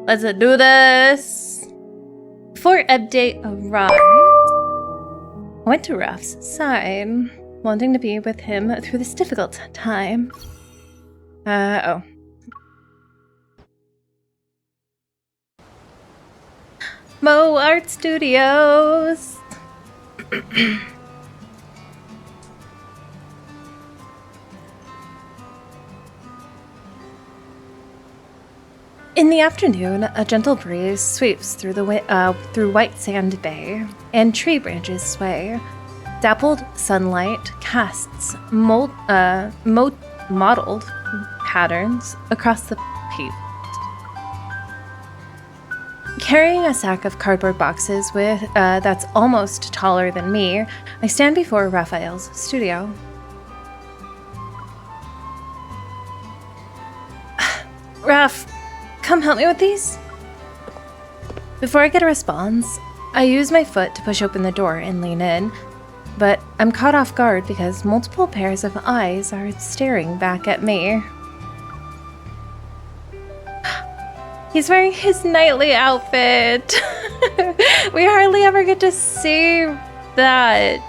Let's do this. Before Ebb Day arrived, I went to Raf's side, wanting to be with him through this difficult time. Mo Art Studios. In the afternoon, a gentle breeze sweeps through White Sand Bay, and tree branches sway. Dappled sunlight casts mottled patterns across the pavement. Carrying a sack of cardboard boxes that's almost taller than me, I stand before Rafayel's studio. Raf, come help me with these? Before I get a response, I use my foot to push open the door and lean in, but I'm caught off guard because multiple pairs of eyes are staring back at me. He's wearing his nightly outfit. We hardly ever get to see that.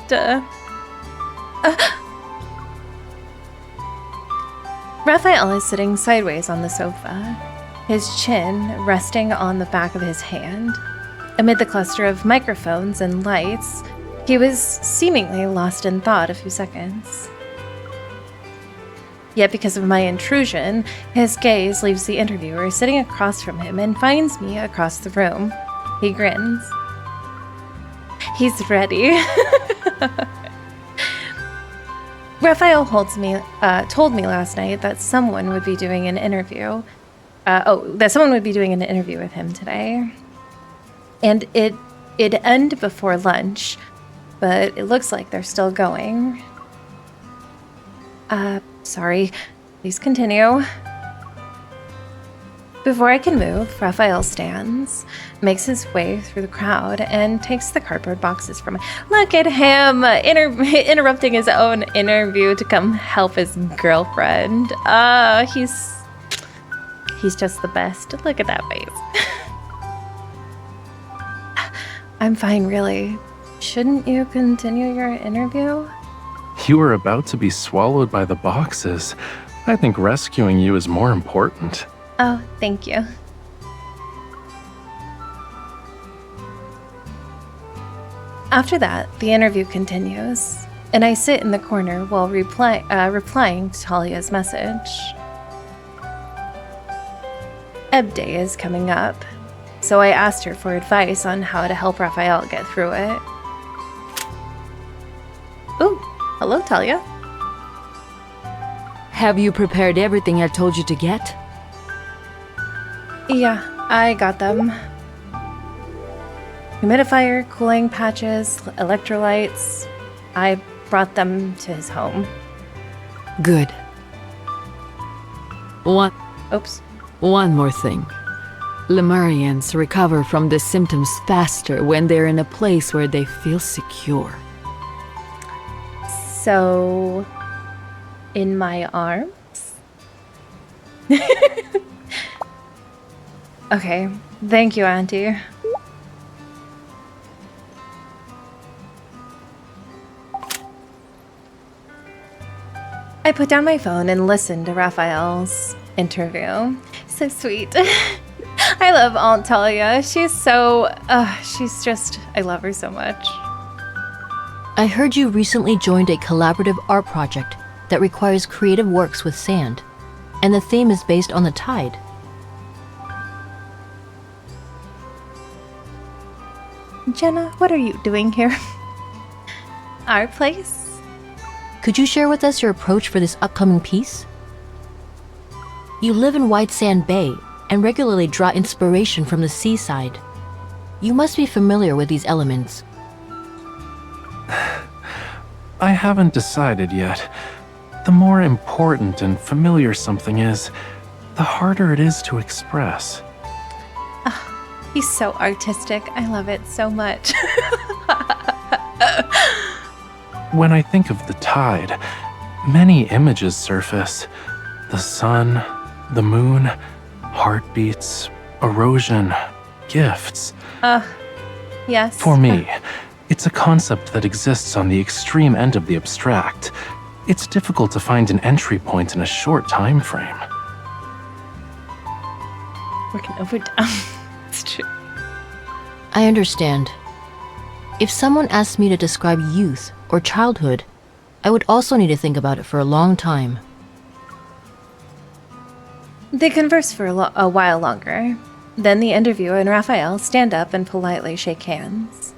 Raphael is sitting sideways on the sofa, his chin resting on the back of his hand. Amid the cluster of microphones and lights, he was seemingly lost in thought a few seconds. Yet because of my intrusion, his gaze leaves the interviewer sitting across from him and finds me across the room. He grins. He's ready. Raphael told me last night that someone would be doing an interview. That someone would be doing an interview with him today. And it'd end before lunch, but it looks like they're still going. Sorry. Please continue. Before I can move, Raphael stands, makes his way through the crowd, and takes the cardboard boxes from me. Look at him interrupting his own interview to come help his girlfriend. He's just the best. Look at that face. I'm fine, really. Shouldn't you continue your interview? You were about to be swallowed by the boxes. I think rescuing you is more important. Oh, thank you. After that, the interview continues, and I sit in the corner while replying to Talia's message. Ebb Day is coming up, so I asked her for advice on how to help Raphael get through it. Ooh, hello, Talia. Have you prepared everything I told you to get? Yeah, I got them. Humidifier, cooling patches, electrolytes. I brought them to his home. Good. Oops. One more thing. Lemurians recover from the symptoms faster when they're in a place where they feel secure. So, in my arms? Okay, thank you, Auntie. I put down my phone and listened to Raphael's interview. So sweet. I love Aunt Talia. She's so, I love her so much. I heard you recently joined a collaborative art project that requires creative works with sand, and the theme is based on the tide. Jenna, what are you doing here? Our place? Could you share with us your approach for this upcoming piece? You live in White Sand Bay and regularly draw inspiration from the seaside. You must be familiar with these elements. I haven't decided yet. The more important and familiar something is, the harder it is to express. He's so artistic. I love it so much. When I think of the tide, many images surface. The sun, the moon, heartbeats, erosion, gifts. Yes. For me, it's a concept that exists on the extreme end of the abstract. It's difficult to find an entry point in a short time frame. Working overtime. It's true. I understand. If someone asked me to describe youth or childhood, I would also need to think about it for a long time. They converse for a while longer. Then the interviewer and Raphael stand up and politely shake hands.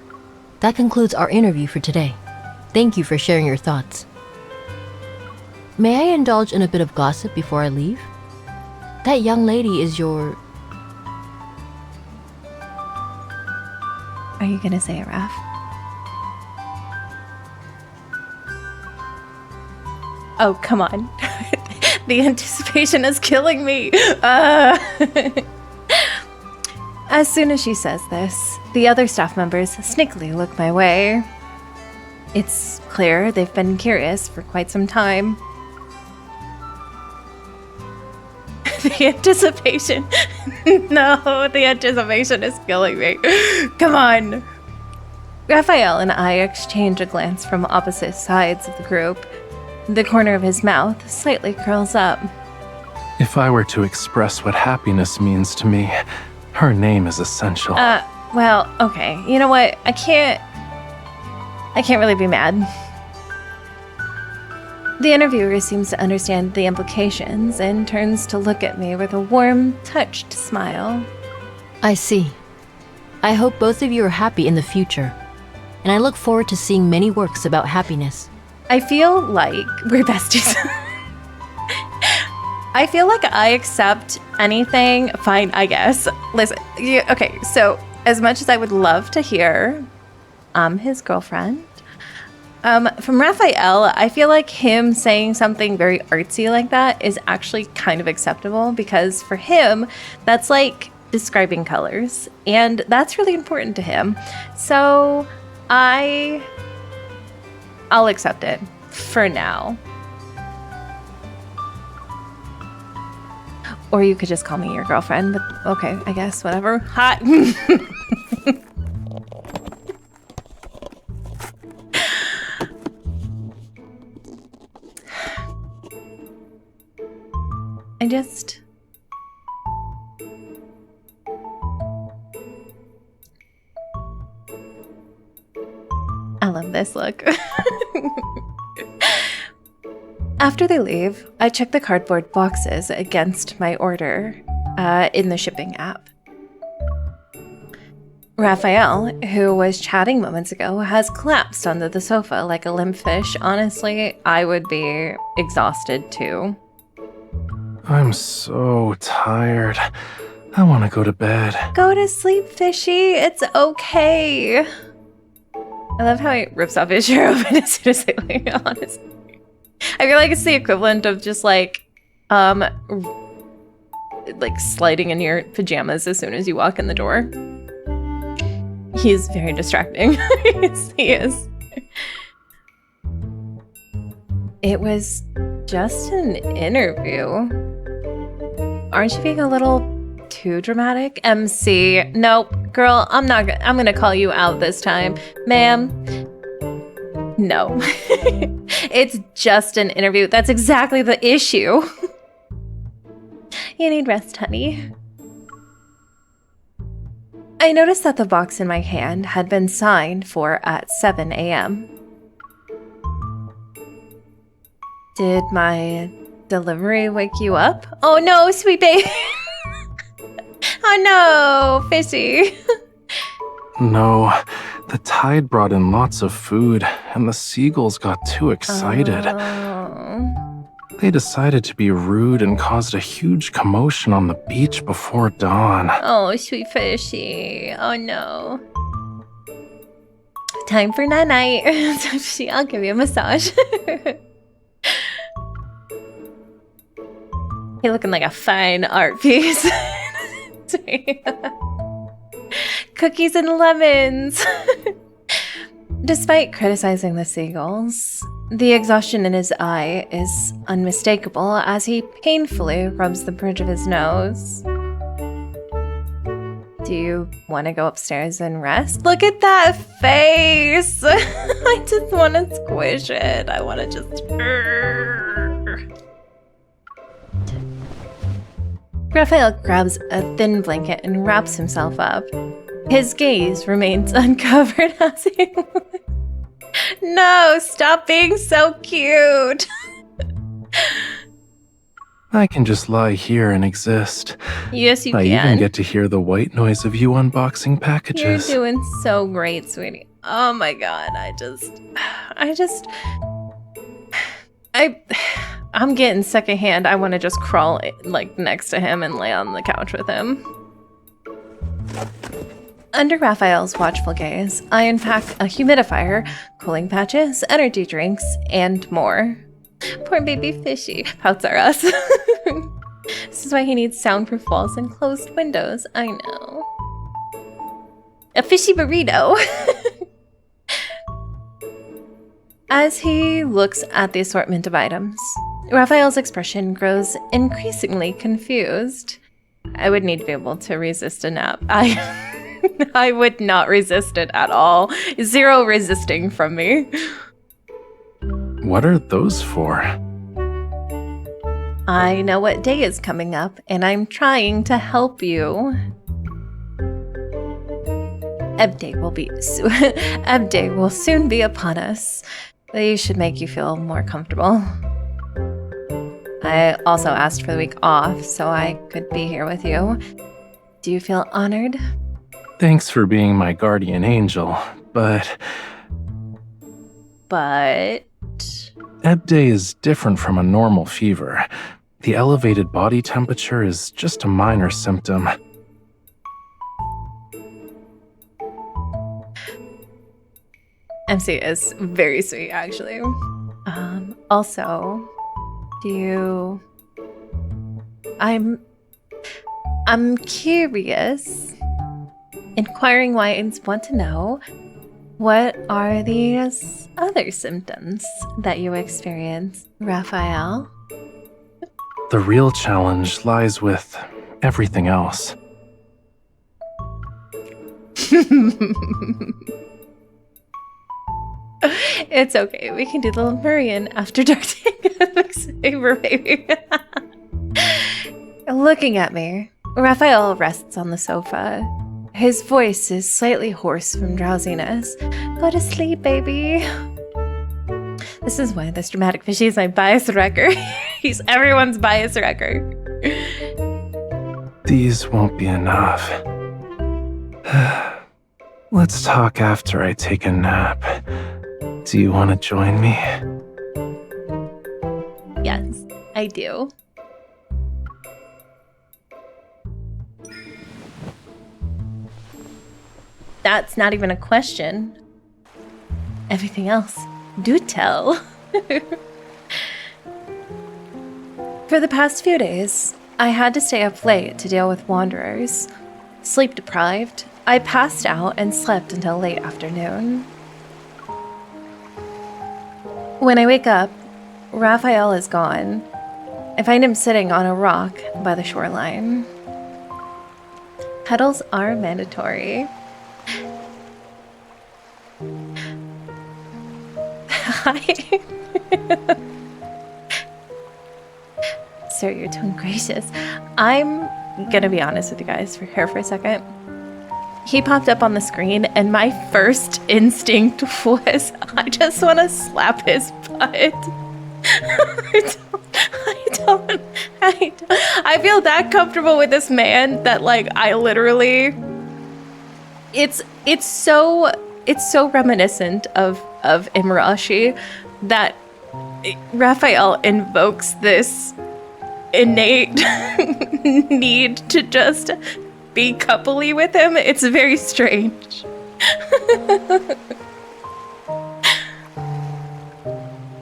That concludes our interview for today. Thank you for sharing your thoughts. May I indulge in a bit of gossip before I leave? That young lady is your... Are you gonna say it, Raph? Oh, come on. The anticipation is killing me. As soon as she says this, the other staff members sneakily look my way. It's clear they've been curious for quite some time. The anticipation. No, the anticipation is killing me. Come on. Raphael and I exchange a glance from opposite sides of the group. The corner of his mouth slightly curls up. If I were to express what happiness means to me, her name is essential. Well, okay. You know what? I can't really be mad. The interviewer seems to understand the implications and turns to look at me with a warm, touched smile. I see. I hope both of you are happy in the future, and I look forward to seeing many works about happiness. I feel like we're besties. I feel like I accept anything. Fine, I guess. Listen, okay, so as much as I would love to hear I'm his girlfriend, from Raphael, I feel like him saying something very artsy like that is actually kind of acceptable because for him, that's like describing colors, and that's really important to him. So I'll accept it for now. Or you could just call me your girlfriend, but okay, I guess, whatever. Hot. I love this look. After they leave, I check the cardboard boxes against my order in the shipping app. Raphael, who was chatting moments ago, has collapsed onto the sofa like a limp fish. Honestly, I would be exhausted too. I'm so tired. I want to go to bed. Go to sleep, fishy. It's okay. I love how he rips off his shirt open as soon as they leave, honestly. I feel like it's the equivalent of just like sliding in your pajamas as soon as you walk in the door. He's very distracting. Yes, he is. It was just an interview. Aren't you being a little too dramatic? MC. Nope. Girl, I'm gonna call you out this time. Ma'am. No. It's just an interview. That's exactly the issue. You need rest, honey. I noticed that the box in my hand had been signed for at 7 a.m. Did my delivery wake you up? Oh no, sweet baby. Oh no, fishy. No, the tide brought in lots of food, and the seagulls got too excited. Oh. They decided to be rude and caused a huge commotion on the beach before dawn. Oh, sweet fishy. Oh no. Time for night-night. Fishy, I'll give you a massage. You're looking like a fine art piece. Cookies and lemons. Despite criticizing the seagulls, the exhaustion in his eye is unmistakable as he painfully rubs the bridge of his nose. Do you want to go upstairs and rest? Look at that face! I just want to squish it. I want to just... Raphael grabs a thin blanket and wraps himself up. His gaze remains uncovered as he... No, stop being so cute! I can just lie here and exist. Yes, you I can. even get to hear the white noise of you unboxing packages. You're doing so great, sweetie. Oh my god, I'm getting secondhand. I want to just crawl like next to him and lay on the couch with him. Under Raphael's watchful gaze, I unpack a humidifier, cooling patches, energy drinks, and more. Poor baby fishie. Pouts are us. This is why he needs soundproof walls and closed windows. I know. A fishy burrito. As he looks at the assortment of items, Raphael's expression grows increasingly confused. I would need to be able to resist a nap. I would not resist it at all. Zero resisting from me. What are those for? I know what day is coming up, and I'm trying to help you. Ebb Day will soon be upon us. These should make you feel more comfortable. I also asked for the week off so I could be here with you. Do you feel honored? Thanks for being my guardian angel, but Ebb Day is different from a normal fever. The elevated body temperature is just a minor symptom. MC is very sweet, actually. Also, I'm curious. Inquiring minds want to know, what are these other symptoms that you experience, Raphael? The real challenge lies with everything else. It's okay. We can do the Lemurian after dark saber, baby. Looking at me, Raphael rests on the sofa. His voice is slightly hoarse from drowsiness. Go to sleep, baby. This is why this dramatic fishie is my bias wrecker. He's everyone's bias wrecker. These won't be enough. Let's talk after I take a nap. Do you want to join me? Yes, I do. That's not even a question. Everything else, do tell. For the past few days, I had to stay up late to deal with wanderers. Sleep deprived, I passed out and slept until late afternoon. When I wake up, Raphael is gone. I find him sitting on a rock by the shoreline. Petals are mandatory. Hi. Sir, you're doing gracious. I'm gonna be honest with you guys here for a second. He popped up on the screen, and my first instinct was, I just want to slap his butt. I feel that comfortable with this man that, like, I literally, it's so reminiscent of Imarashi that Raphael invokes this innate need to just be coupley with him. It's very strange.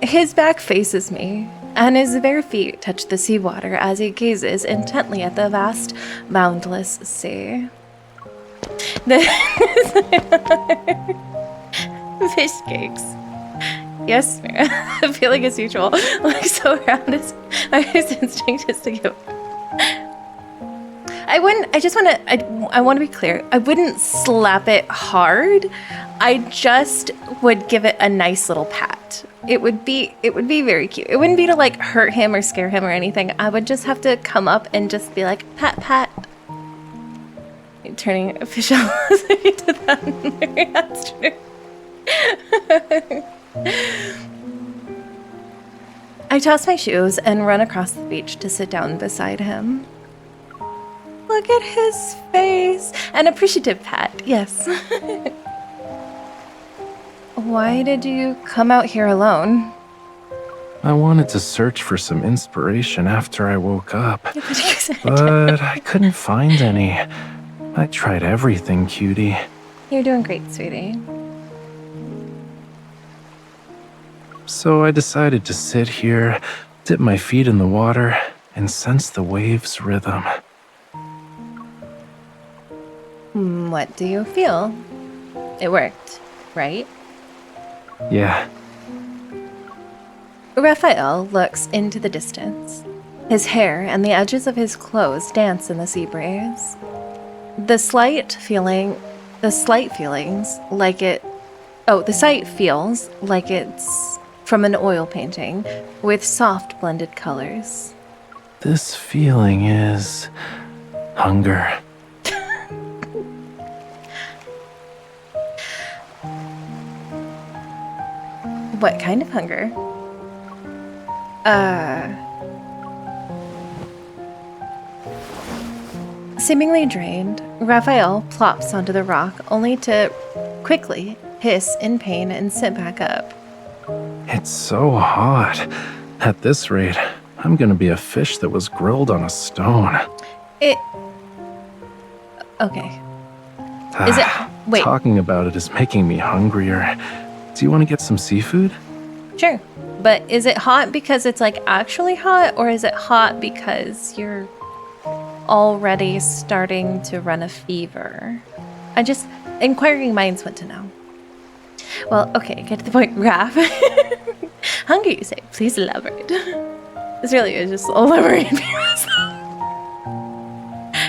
His back faces me, and his bare feet touch the seawater as he gazes intently at the vast, boundless sea. The fish cakes. Yes, the feeling is mutual. Like, so around his instinct is to give. I wouldn't. I want to be clear. I wouldn't slap it hard. I just would give it a nice little pat. It would be very cute. It wouldn't be to like hurt him or scare him or anything. I would just have to come up and just be like pat pat. Turning official you did that. That's true. I toss my shoes and run across the beach to sit down beside him. Look at his face. An appreciative pat, yes. Why did you come out here alone? I wanted to search for some inspiration after I woke up, but I couldn't find any. I tried everything, cutie. You're doing great, sweetie. So I decided to sit here, dip my feet in the water, and sense the waves' rhythm. What do you feel? It worked, right? Yeah. Raphael looks into the distance. His hair and the edges of his clothes dance in the sea breeze. The sight feels like it's from an oil painting with soft blended colors. This feeling is hunger. What kind of hunger? Seemingly drained, Raphael plops onto the rock only to quickly hiss in pain and sit back up. It's so hot. At this rate, I'm gonna be a fish that was grilled on a stone. Okay. Is it... Wait. Talking about it is making me hungrier. Do you want to get some seafood? Sure. But is it hot because it's like actually hot, or is it hot because you're already starting to run a fever? Inquiring minds want to know. Well, okay, get to the point, Raph. Hungry, you say. Please elaborate. This really is just elaborating.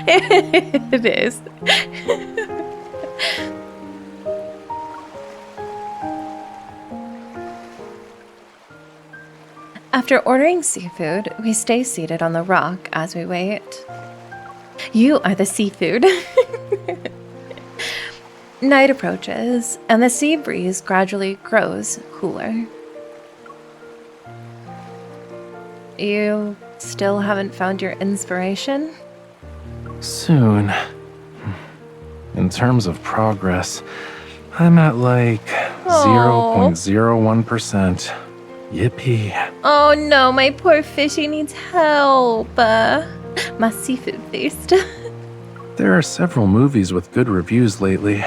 It is. After ordering seafood, we stay seated on the rock as we wait. You are the seafood. Night approaches, and the sea breeze gradually grows cooler. You still haven't found your inspiration? Soon. In terms of progress, I'm at like 0.01%. Yippee. Oh no, my poor fishy needs help. My seafood feast. There are several movies with good reviews lately,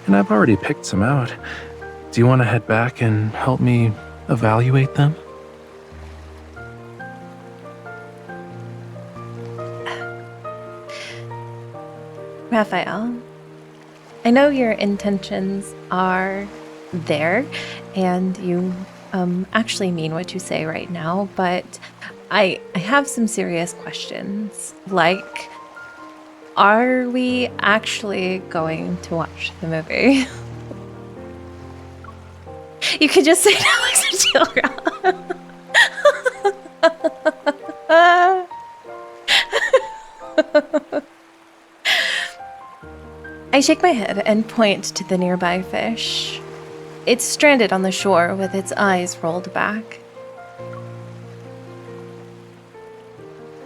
and I've already picked some out. Do you want to head back and help me evaluate them? Raphael, I know your intentions are there, and you actually mean what you say right now, but I have some serious questions. Like, are we actually going to watch the movie? You could just say Alex and Children. I shake my head and point to the nearby fish. It's stranded on the shore with its eyes rolled back.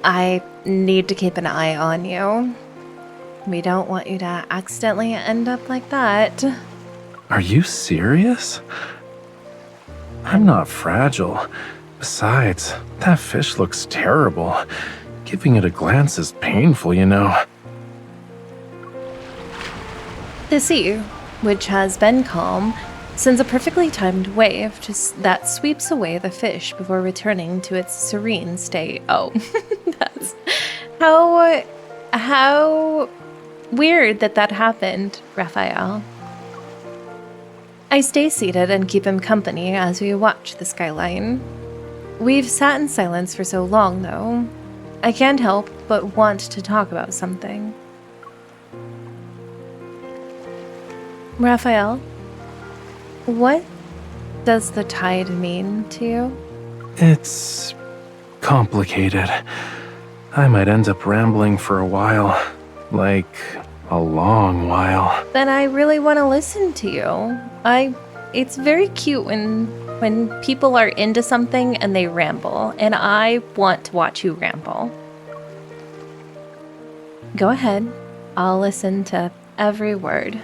I need to keep an eye on you. We don't want you to accidentally end up like that. Are you serious? I'm not fragile. Besides, that fish looks terrible. Giving it a glance is painful, you know. The sea, which has been calm, sends a perfectly timed wave that sweeps away the fish before returning to its serene state. Oh, that's how weird that happened, Raphael. I stay seated and keep him company as we watch the skyline. We've sat in silence for so long, though. I can't help but want to talk about something. Raphael, what does the tide mean to you? It's complicated. I might end up rambling for a while. Like, a long while. Then I really want to listen to you. It's very cute when people are into something and they ramble, and I want to watch you ramble. Go ahead. I'll listen to every word.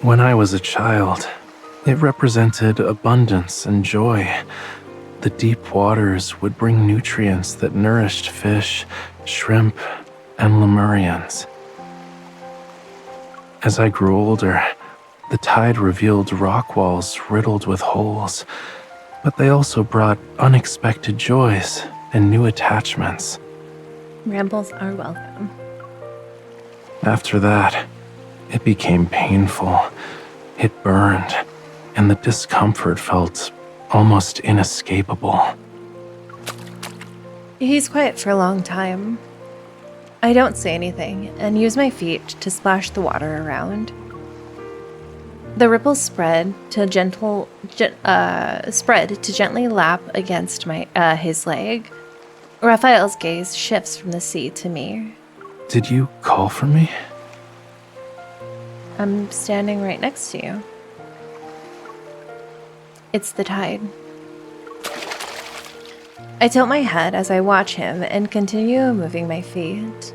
When I was a child, it represented abundance and joy. The deep waters would bring nutrients that nourished fish, shrimp, and lemurians. As I grew older, the tide revealed rock walls riddled with holes, but they also brought unexpected joys and new attachments. Rambles are welcome. After that, it became painful. It burned, and the discomfort felt almost inescapable. He's quiet for a long time. I don't say anything and use my feet to splash the water around. The ripples spread to gently lap against his leg. Raphael's gaze shifts from the sea to me. Did you call for me? I'm standing right next to you. It's the tide. I tilt my head as I watch him and continue moving my feet.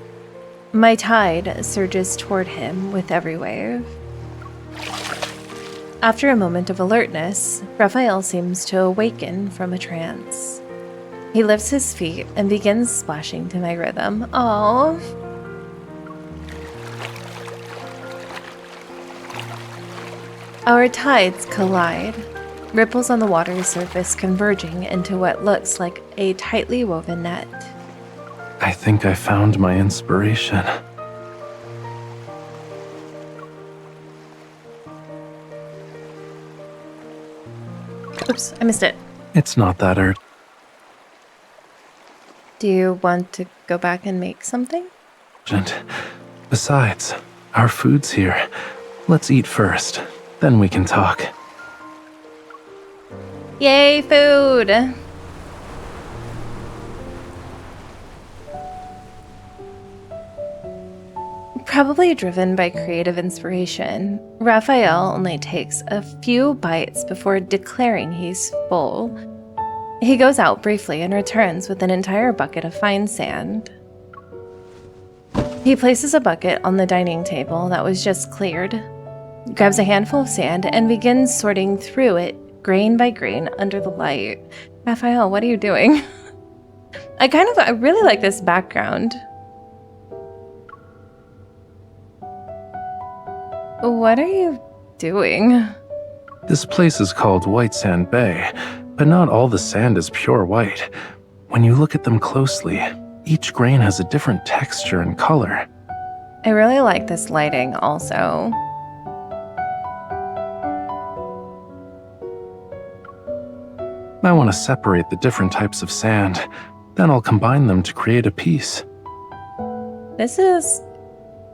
My tide surges toward him with every wave. After a moment of alertness, Raphael seems to awaken from a trance. He lifts his feet and begins splashing to my rhythm. Aww. Our tides collide, ripples on the water's surface converging into what looks like a tightly woven net. I think I found my inspiration. Oops, I missed it. It's not that urgent. Do you want to go back and make something? Besides, our food's here. Let's eat first, then we can talk. Yay, food! Probably driven by creative inspiration, Raphael only takes a few bites before declaring he's full. He goes out briefly and returns with an entire bucket of fine sand. He places a bucket on the dining table that was just cleared, grabs a handful of sand, and begins sorting through it grain by grain under the light. Raphael, what are you doing? I really like this background. What are you doing? This place is called White Sand Bay, but not all the sand is pure white. When you look at them closely, each grain has a different texture and color. I really like this lighting also. I want to separate the different types of sand, then I'll combine them to create a piece. This is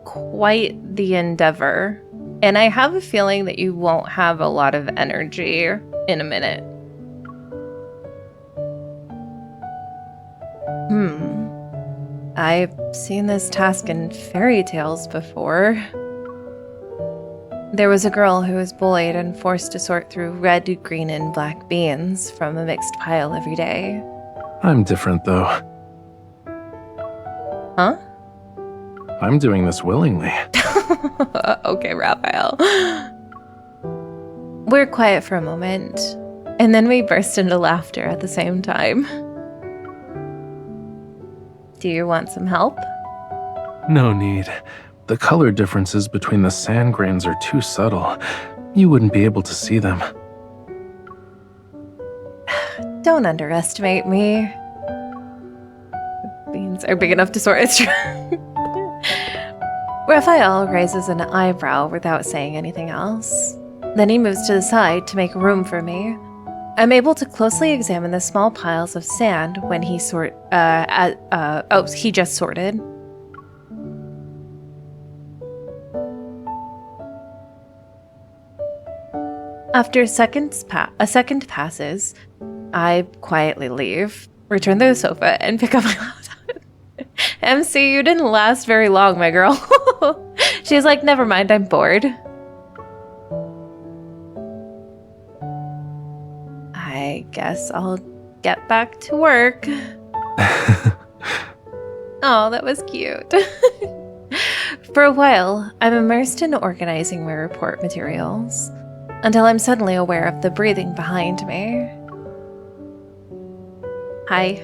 quite the endeavor, and I have a feeling that you won't have a lot of energy in a minute. I've seen this task in fairy tales before. There was a girl who was bullied and forced to sort through red, green, and black beans from a mixed pile every day. I'm different, though. Huh? I'm doing this willingly. Okay, Raphael. We're quiet for a moment, and then we burst into laughter at the same time. Do you want some help? No need. The color differences between the sand grains are too subtle. You wouldn't be able to see them. Don't underestimate me. The beans are big enough to sort. It's true. Raphael raises an eyebrow without saying anything else. Then he moves to the side to make room for me. I'm able to closely examine the small piles of sand when he he just sorted. After a second passes, I quietly leave, return to the sofa, and pick up my laptop. MC, you didn't last very long, my girl. She's like, never mind, I'm bored. I guess I'll get back to work. Oh, that was cute. For a while, I'm immersed in organizing my report materials, until I'm suddenly aware of the breathing behind me. Hi.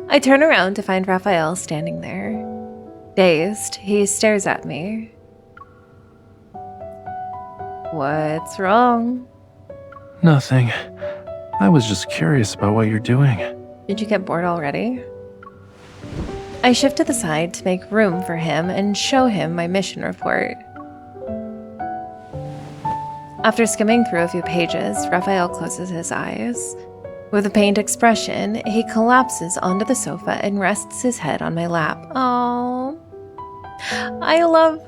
I turn around to find Rafayel standing there. Dazed, he stares at me. What's wrong? Nothing. I was just curious about what you're doing. Did you get bored already? I shift to the side to make room for him and show him my mission report. After skimming through a few pages, Rafayel closes his eyes. With a pained expression, he collapses onto the sofa and rests his head on my lap. Oh, I love...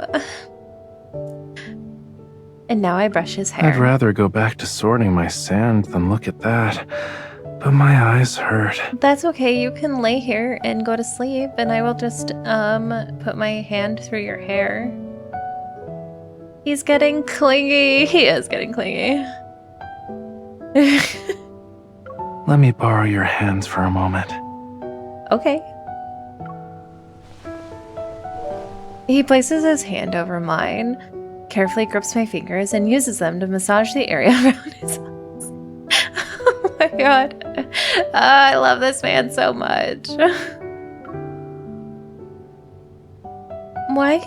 And now I brush his hair. I'd rather go back to sorting my sand than look at that, but my eyes hurt. That's okay, you can lay here and go to sleep, and I will just, put my hand through your hair. He's getting clingy. He is getting clingy. Let me borrow your hands for a moment. Okay. He places his hand over mine, carefully grips my fingers, and uses them to massage the area around his eyes. Oh my god. I love this man so much. Why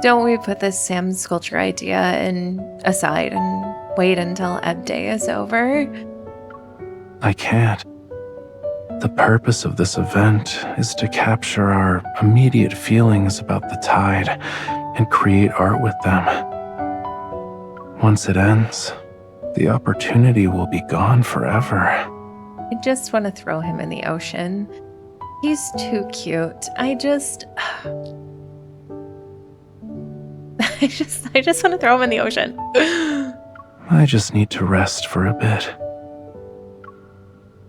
don't we put this Sam sculpture idea aside and wait until Ebb Day is over? I can't. The purpose of this event is to capture our immediate feelings about the tide and create art with them. Once it ends, the opportunity will be gone forever. I just want to throw him in the ocean. He's too cute. I just want to throw him in the ocean. I just need to rest for a bit.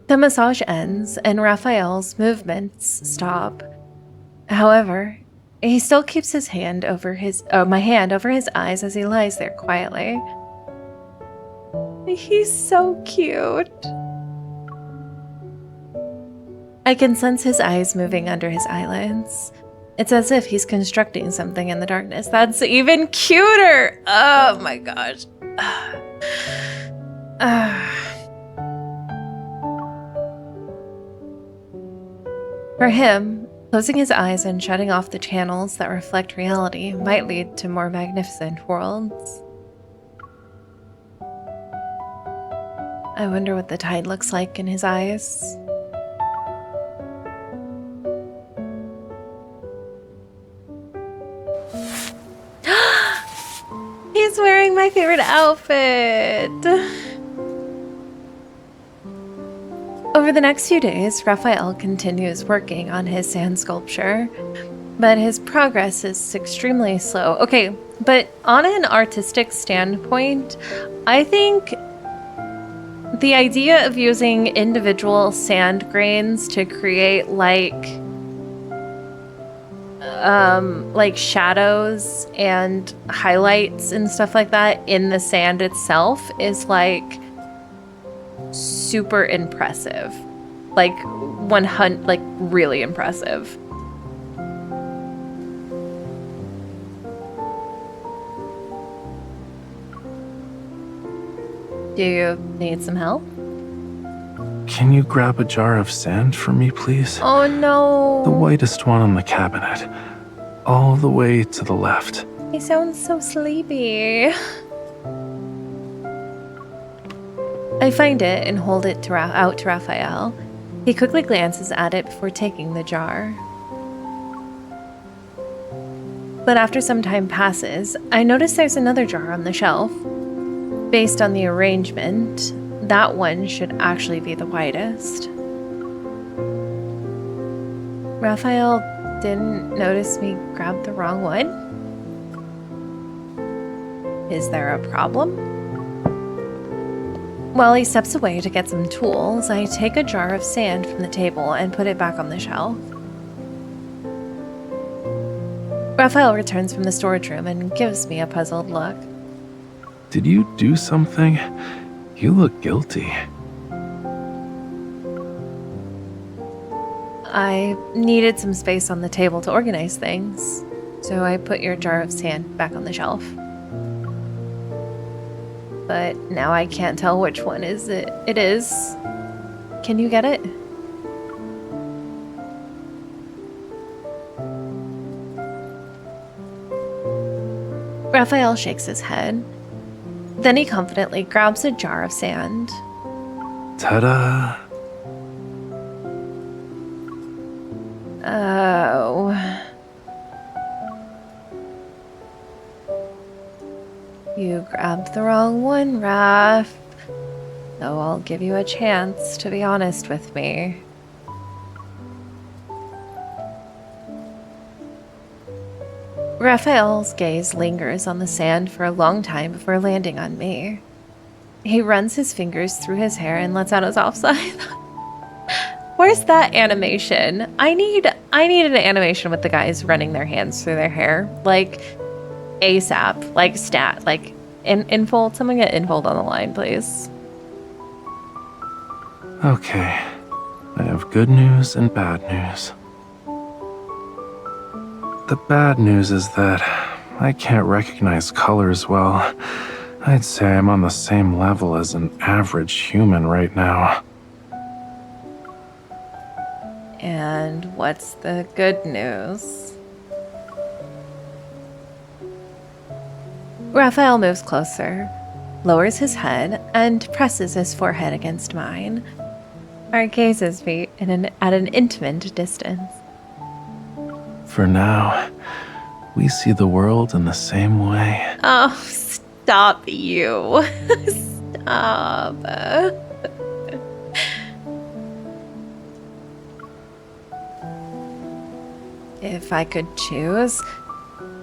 The massage ends and Rafayel's movements stop. However, he still keeps his hand over my hand over his eyes as he lies there quietly. He's so cute. I can sense his eyes moving under his eyelids. It's as if he's constructing something in the darkness. That's even cuter! Oh my gosh. For him, closing his eyes and shutting off the channels that reflect reality might lead to more magnificent worlds. I wonder what the tide looks like in his eyes. He's wearing my favorite outfit! Over the next few days, Rafayel continues working on his sand sculpture, but his progress is extremely slow. Okay, but on an artistic standpoint, I think the idea of using individual sand grains to create like shadows and highlights and stuff like that in the sand itself is like super impressive. Like really impressive. Do you need some help? Can you grab a jar of sand for me, please? Oh no. The whitest one on the cabinet. All the way to the left. He sounds so sleepy. I find it and hold it out to Rafayel. He quickly glances at it before taking the jar. But after some time passes, I notice there's another jar on the shelf. Based on the arrangement, that one should actually be the widest. Raphael didn't notice me grab the wrong one. Is there a problem? While he steps away to get some tools, I take a jar of sand from the table and put it back on the shelf. Raphael returns from the storage room and gives me a puzzled look. Did you do something? You look guilty. I needed some space on the table to organize things, so I put your jar of sand back on the shelf. But now I can't tell which one it is. Can you get it? Raphael shakes his head. Then he confidently grabs a jar of sand. Ta-da! Oh. You grabbed the wrong one, Raph. So I'll give you a chance to be honest with me. Raphael's gaze lingers on the sand for a long time before landing on me. He runs his fingers through his hair and lets out his offside. Where's that animation? I need an animation with the guys running their hands through their hair. Like ASAP. Like stat. Like Infold. Someone get Infold on the line, please. Okay. I have good news and bad news. The bad news is that I can't recognize colors well. I'd say I'm on the same level as an average human right now. And what's the good news? Raphael moves closer, lowers his head, and presses his forehead against mine. Our gazes meet at an intimate distance. For now, we see the world in the same way. Oh, stop you. Stop. If I could choose,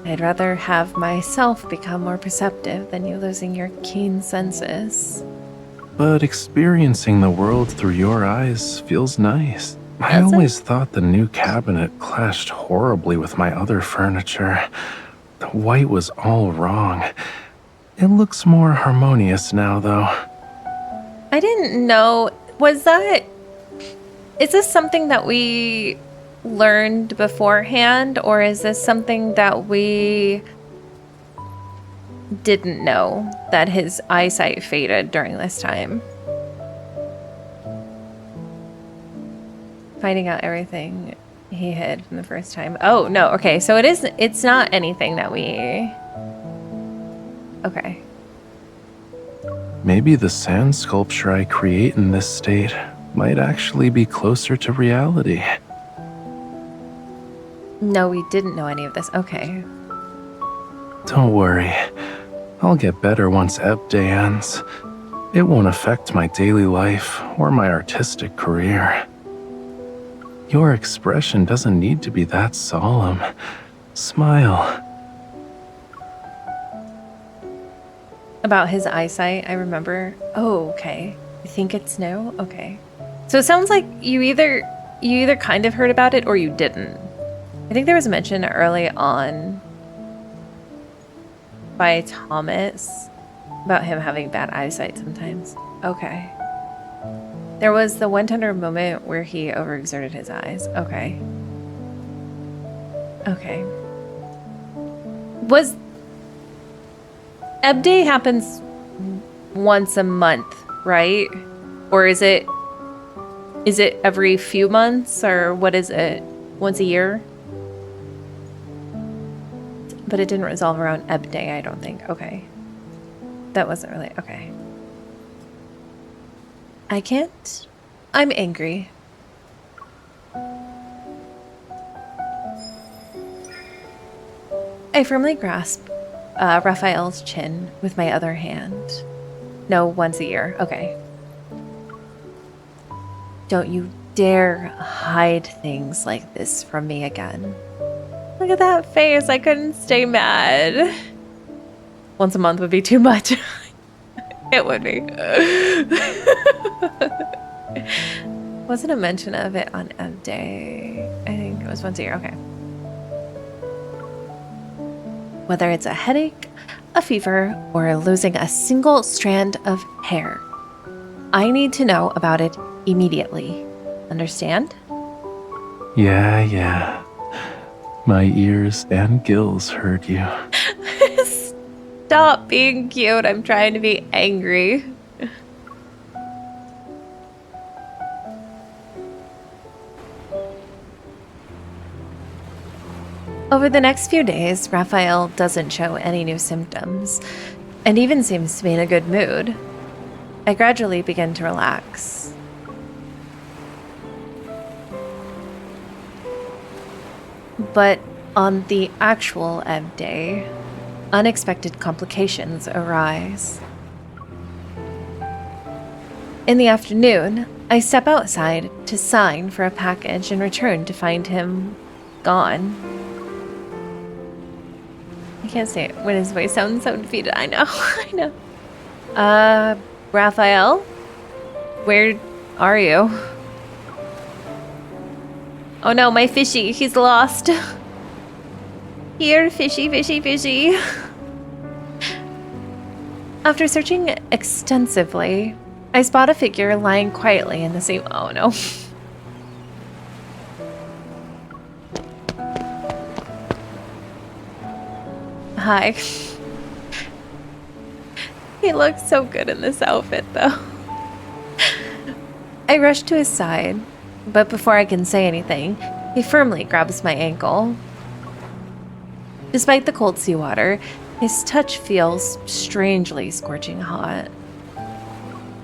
I'd rather have myself become more perceptive than you losing your keen senses. But experiencing the world through your eyes feels nice. I Does it? always thought the new cabinet clashed horribly with my other furniture. The white was all wrong. It looks more harmonious now, though. I didn't know. Is this something that we learned beforehand, or is this something that we didn't know, that his eyesight faded during this time? Finding out everything he hid from the first time. Oh, no. Okay, so it's not anything that we... Okay. Maybe the sand sculpture I create in this state might actually be closer to reality. No, we didn't know any of this. Okay. Don't worry. I'll get better once Ebb Day ends. It won't affect my daily life or my artistic career. Your expression doesn't need to be that solemn. Smile. About his eyesight, I remember. Oh, okay. I think it's no? Okay. So it sounds like you either kind of heard about it or you didn't. I think there was a mention early on by Thomas about him having bad eyesight sometimes. Okay. There was the one tender moment where he overexerted his eyes. Okay. Okay. Ebb Day happens once a month, right? Or is it every few months, or what is it? Once a year? But it didn't resolve around Ebb Day, I don't think. Okay. That wasn't really... Okay. I can't. I'm angry. I firmly grasp Raphael's chin with my other hand. No, once a year. Okay. Don't you dare hide things like this from me again. Look at that face. I couldn't stay mad. Once a month would be too much. It would be. Wasn't a mention of it on Ebb Day. I think it was once a year. Okay. Whether it's a headache, a fever, or losing a single strand of hair, I need to know about it immediately. Understand? Yeah. My ears and gills heard you. Stop being cute. I'm trying to be angry. Over the next few days, Rafayel doesn't show any new symptoms, and even seems to be in a good mood. I gradually begin to relax. But on the actual Ebb Day, unexpected complications arise. In the afternoon, I step outside to sign for a package and return to find him gone. I can't say it when his voice sounds so defeated. I know, I know. Rafayel? Where are you? Oh no, my fishie, he's lost. Here, fishie. After searching extensively, I spot a figure lying quietly in the same. Oh no. Hi. He looks so good in this outfit, though. I rush to his side, but before I can say anything, he firmly grabs my ankle. Despite the cold seawater, his touch feels strangely scorching hot.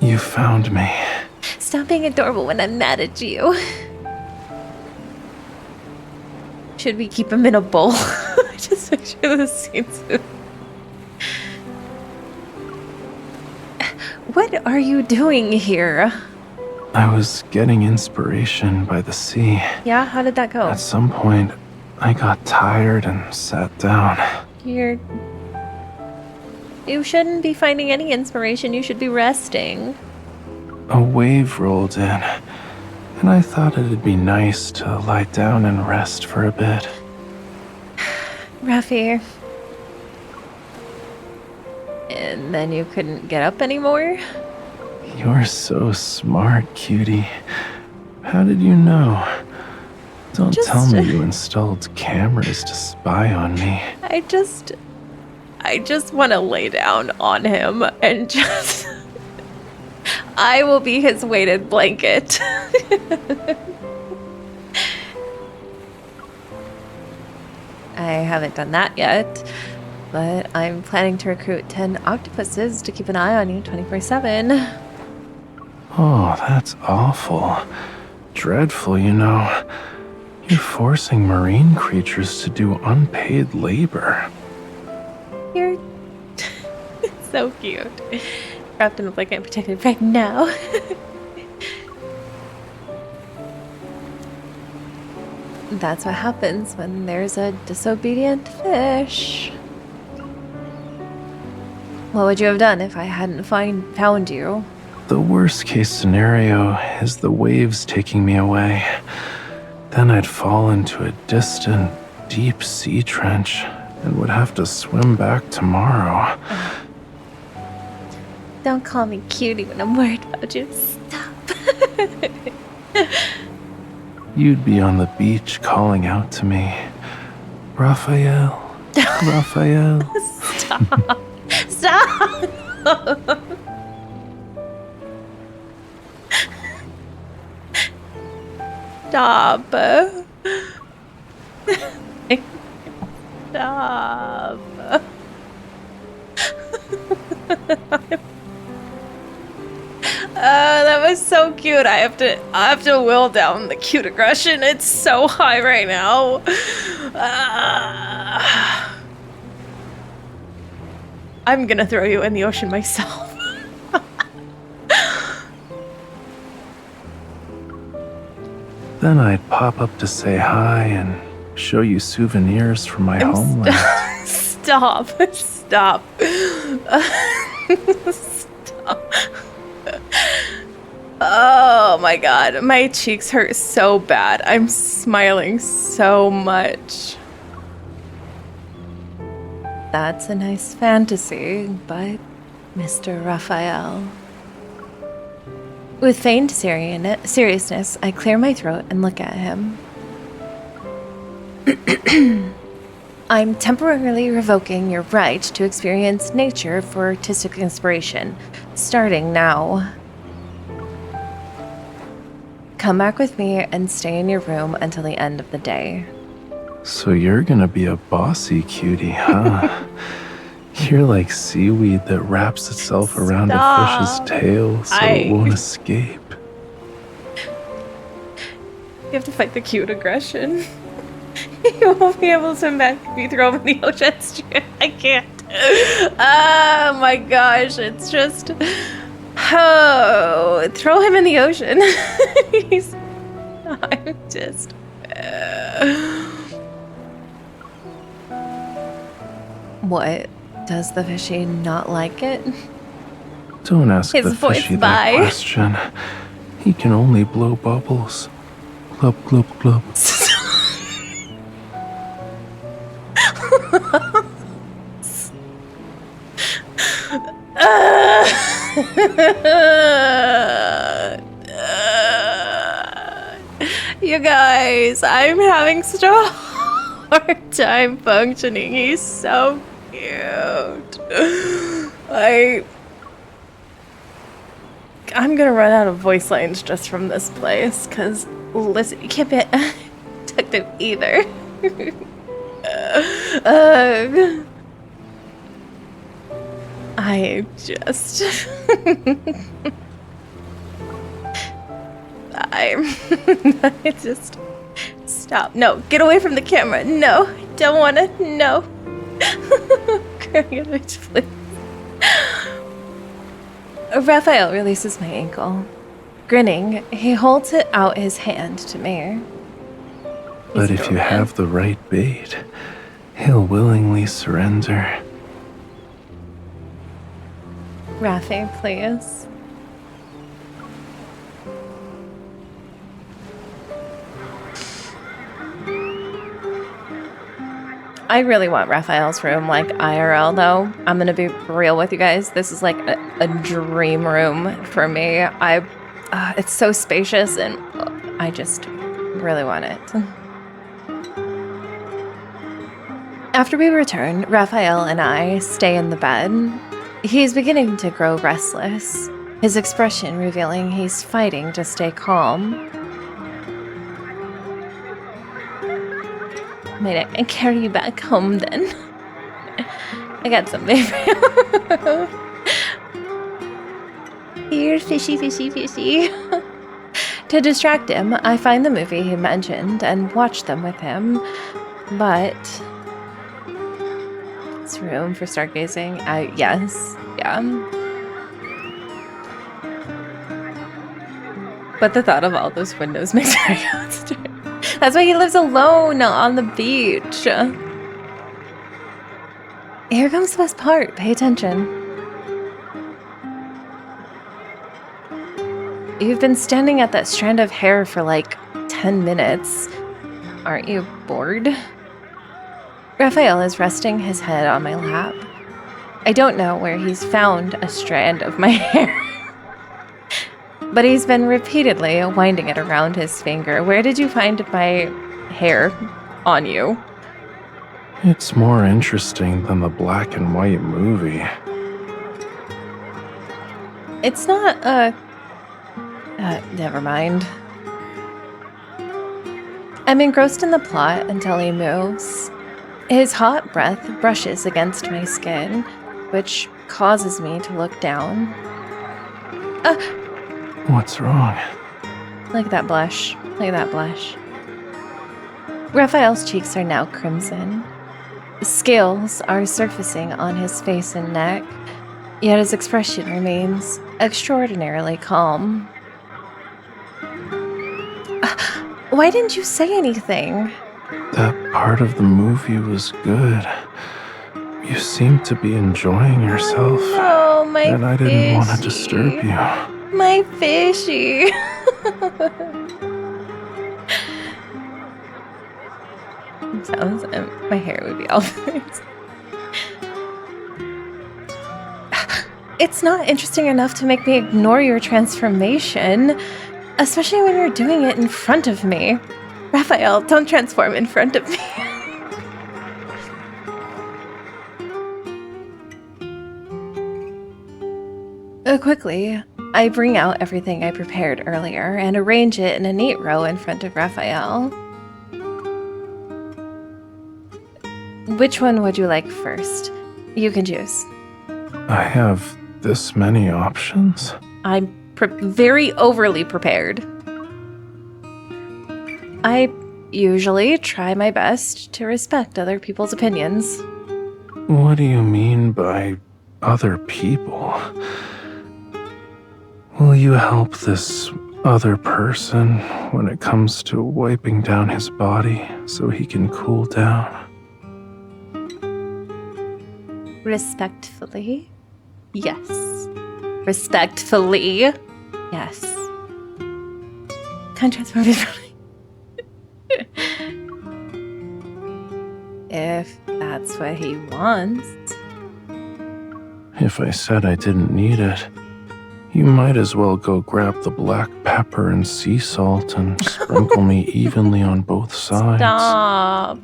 You found me. Stop being adorable when I'm mad at you. Should we keep him in a bowl? Just picture the scenes. What are you doing here? I was getting inspiration by the sea. Yeah, how did that go? At some point, I got tired and sat down. You shouldn't be finding any inspiration. You should be resting. A wave rolled in, and I thought it'd be nice to lie down and rest for a bit. Rafi. And then you couldn't get up anymore? You're so smart, cutie. How did you know? Don't tell me you installed cameras to spy on me. I just want to lay down on him and just... I will be his weighted blanket. I haven't done that yet, but I'm planning to recruit 10 octopuses to keep an eye on you 24/7. Oh, that's awful. Dreadful, you know. You're forcing marine creatures to do unpaid labor. You're so cute. Wrapped in a blanket and protected right now. That's what happens when there's a disobedient fish. What would you have done if I hadn't found you? The worst case scenario is the waves taking me away. Then I'd fall into a distant, deep sea trench and would have to swim back tomorrow. Don't call me cutie when I'm worried about you. Stop. You'd be on the beach calling out to me, Rafayel, Rafayel. Stop. Stop. Stop. Stop. That was so cute. I have to will down the cute aggression. It's so high right now. I'm gonna throw you in the ocean myself. Then I'd pop up to say hi and show you souvenirs from my homeland. Stop. Stop. Stop. Oh my god, my cheeks hurt so bad. I'm smiling so much. That's a nice fantasy, but Mr. Raphael. With feigned seriousness, I clear my throat and look at him. I'm temporarily revoking your right to experience nature for artistic inspiration, starting now. Come back with me and stay in your room until the end of the day. So you're gonna be a bossy cutie, huh? You're like seaweed that wraps itself around a fish's tail so it won't escape. You have to fight the cute aggression. You won't be able to swim back if you throw him in the ocean. I can't. Oh my gosh, it's just... Oh, throw him in the ocean. I'm just... What? Does the fishie not like it? Don't ask His the voice fishie that question. He can only blow bubbles. Glub, glub, glub. You guys, I'm having such a hard time functioning. He's so cute. I'm gonna run out of voice lines just from this place, because listen, you can't be detective either. I just... I just... Stop. No, get away from the camera. No, I don't want to. No. Please. Raphael releases my ankle. Grinning, he holds it out his hand to me. But if you have the right bait, he'll willingly surrender. Rafi, please. I really want Raphael's room, like IRL though. I'm gonna be real with you guys. This is like a dream room for me. It's so spacious and I just really want it. After we return, Raphael and I stay in the bed. He's beginning to grow restless, his expression revealing he's fighting to stay calm. Maybe I can carry you back home then. I got something for you. Here, fishy, fishy, fishy. To distract him, I find the movie he mentioned and watch them with him. But it's room for stargazing. Yes, yeah. But the thought of all those windows makes me go. That's why he lives alone on the beach. Here comes the best part. Pay attention. You've been standing at that strand of hair for like 10 minutes. Aren't you bored? Raphael is resting his head on my lap. I don't know where he's found a strand of my hair. But he's been repeatedly winding it around his finger. Where did you find my hair on you? It's more interesting than the black and white movie. It's not never mind. I'm engrossed in the plot until he moves. His hot breath brushes against my skin, which causes me to look down. What's wrong? Look at that blush. Look at that blush. Raphael's cheeks are now crimson. Scales are surfacing on his face and neck, yet his expression remains extraordinarily calm. Why didn't you say anything? That part of the movie was good. You seemed to be enjoying yourself. Oh, my And I didn't want to disturb you. My fishie. Sounds my hair would be all It's not interesting enough to make me ignore your transformation, especially when you're doing it in front of me. Raphael, don't transform in front of me. Quickly, I bring out everything I prepared earlier and arrange it in a neat row in front of Raphael. Which one would you like first? You can choose. I have this many options. I'm very overly prepared. I usually try my best to respect other people's opinions. What do you mean by other people? Will you help this other person when it comes to wiping down his body so he can cool down? Respectfully? Yes. Respectfully? Yes. Can't transform it. If that's what he wants. If I said I didn't need it, you might as well go grab the black pepper and sea salt and sprinkle me evenly on both sides. Stop.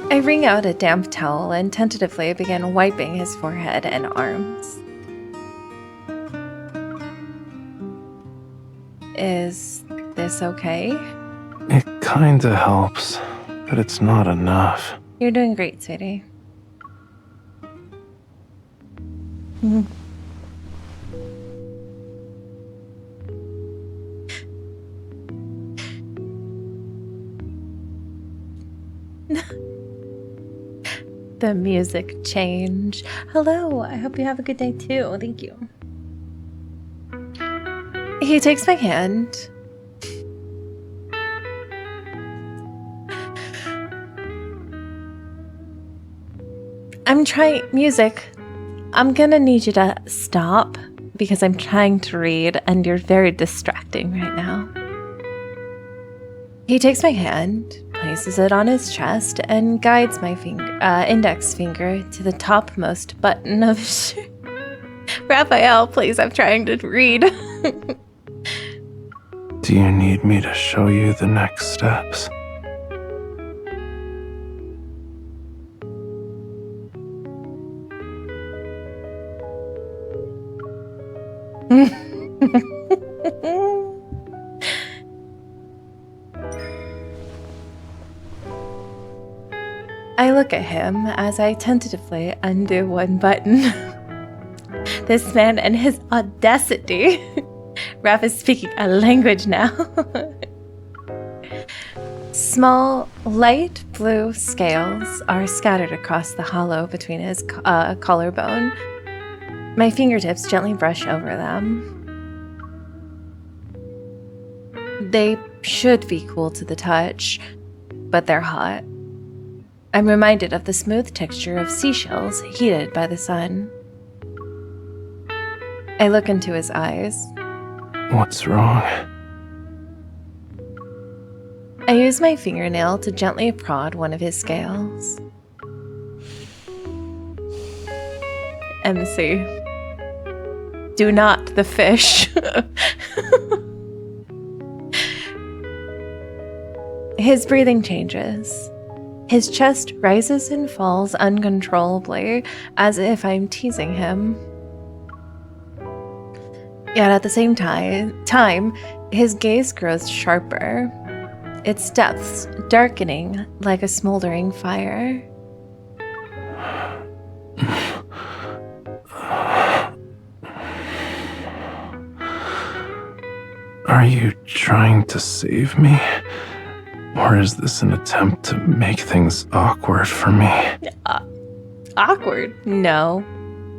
I wring out a damp towel and tentatively begin wiping his forehead and arms. Is this okay? It kinda helps, but it's not enough. You're doing great, sweetie. The music change. Hello, I hope you have a good day too. Thank you. He takes my hand. I'm trying music. I'm gonna need you to stop because I'm trying to read and you're very distracting right now. He takes my hand, places it on his chest, and guides my index finger to the topmost button of his shirt. Raphael, please, I'm trying to read. Do you need me to show you the next steps? I look at him as I tentatively undo one button. This man and his audacity. Raph is speaking a language now. Small, light blue scales are scattered across the hollow between his collarbone. My fingertips gently brush over them. They should be cool to the touch, but they're hot. I'm reminded of the smooth texture of seashells heated by the sun. I look into his eyes. What's wrong? I use my fingernail to gently prod one of his scales. MC. Do not the fish. His breathing changes. His chest rises and falls uncontrollably, as if I'm teasing him. Yet at the same time, his gaze grows sharper, its depths darkening like a smoldering fire. Are you trying to save me? Or is this an attempt to make things awkward for me? Awkward? No.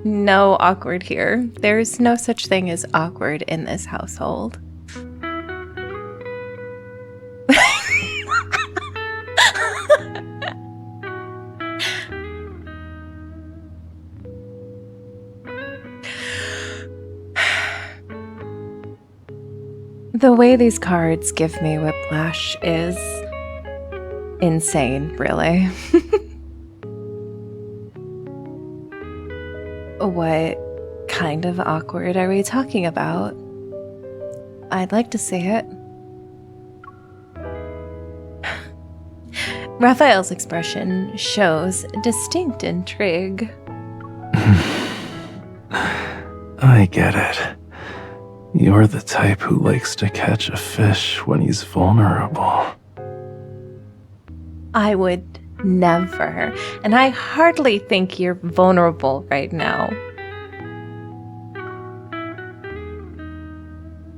no awkward here. There's no such thing as awkward in this household. The way these cards give me whiplash is insane, really. What kind of awkward are we talking about? I'd like to see it. Raphael's expression shows distinct intrigue. I get it. You're the type who likes to catch a fish when he's vulnerable. I would never, and I hardly think you're vulnerable right now.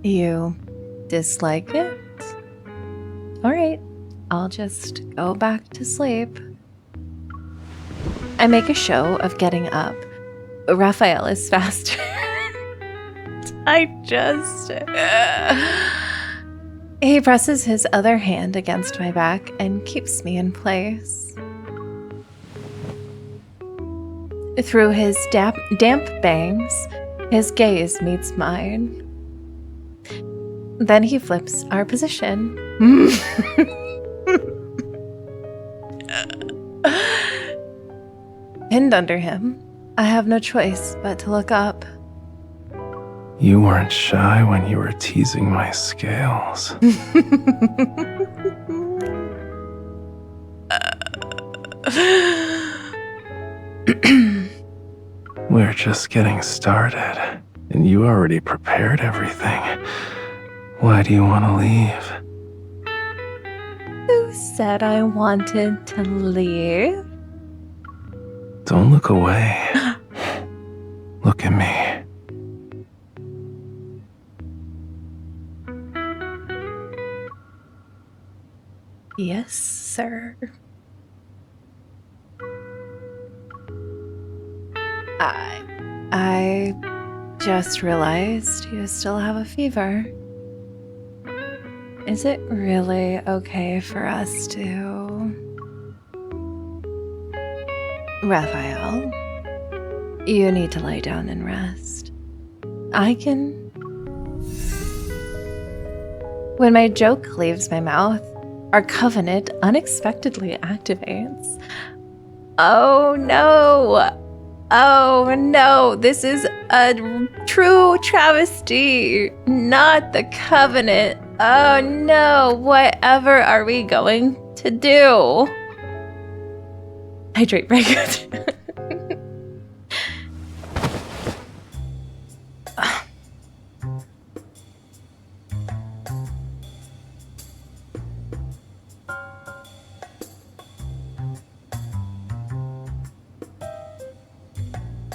You dislike it? All right, I'll just go back to sleep. I make a show of getting up. Raphael is faster. He presses his other hand against my back and keeps me in place. Through his damp bangs, his gaze meets mine. Then he flips our position. Pinned under him, I have no choice but to look up. You weren't shy when you were teasing my scales. We're just getting started, and you already prepared everything. Why do you want to leave? Who said I wanted to leave? Don't look away. Look at me. Yes, sir. I just realized you still have a fever. Is it really okay for us to... Raphael, you need to lie down and rest. I can... When my joke leaves my mouth, our covenant unexpectedly activates. Oh no! Oh no! This is a true travesty, not the covenant. Oh no! Whatever are we going to do? Hydrate very good.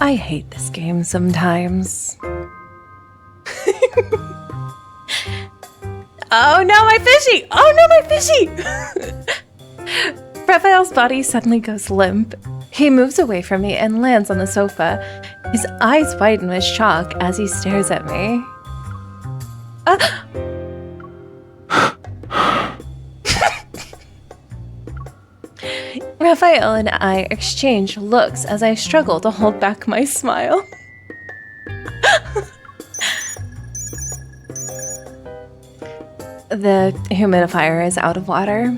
I hate this game sometimes. Oh no, my fishie! Oh no, my fishie! Raphael's body suddenly goes limp. He moves away from me and lands on the sofa. His eyes widen with shock as he stares at me. Raphael and I exchange looks as I struggle to hold back my smile. The humidifier is out of water.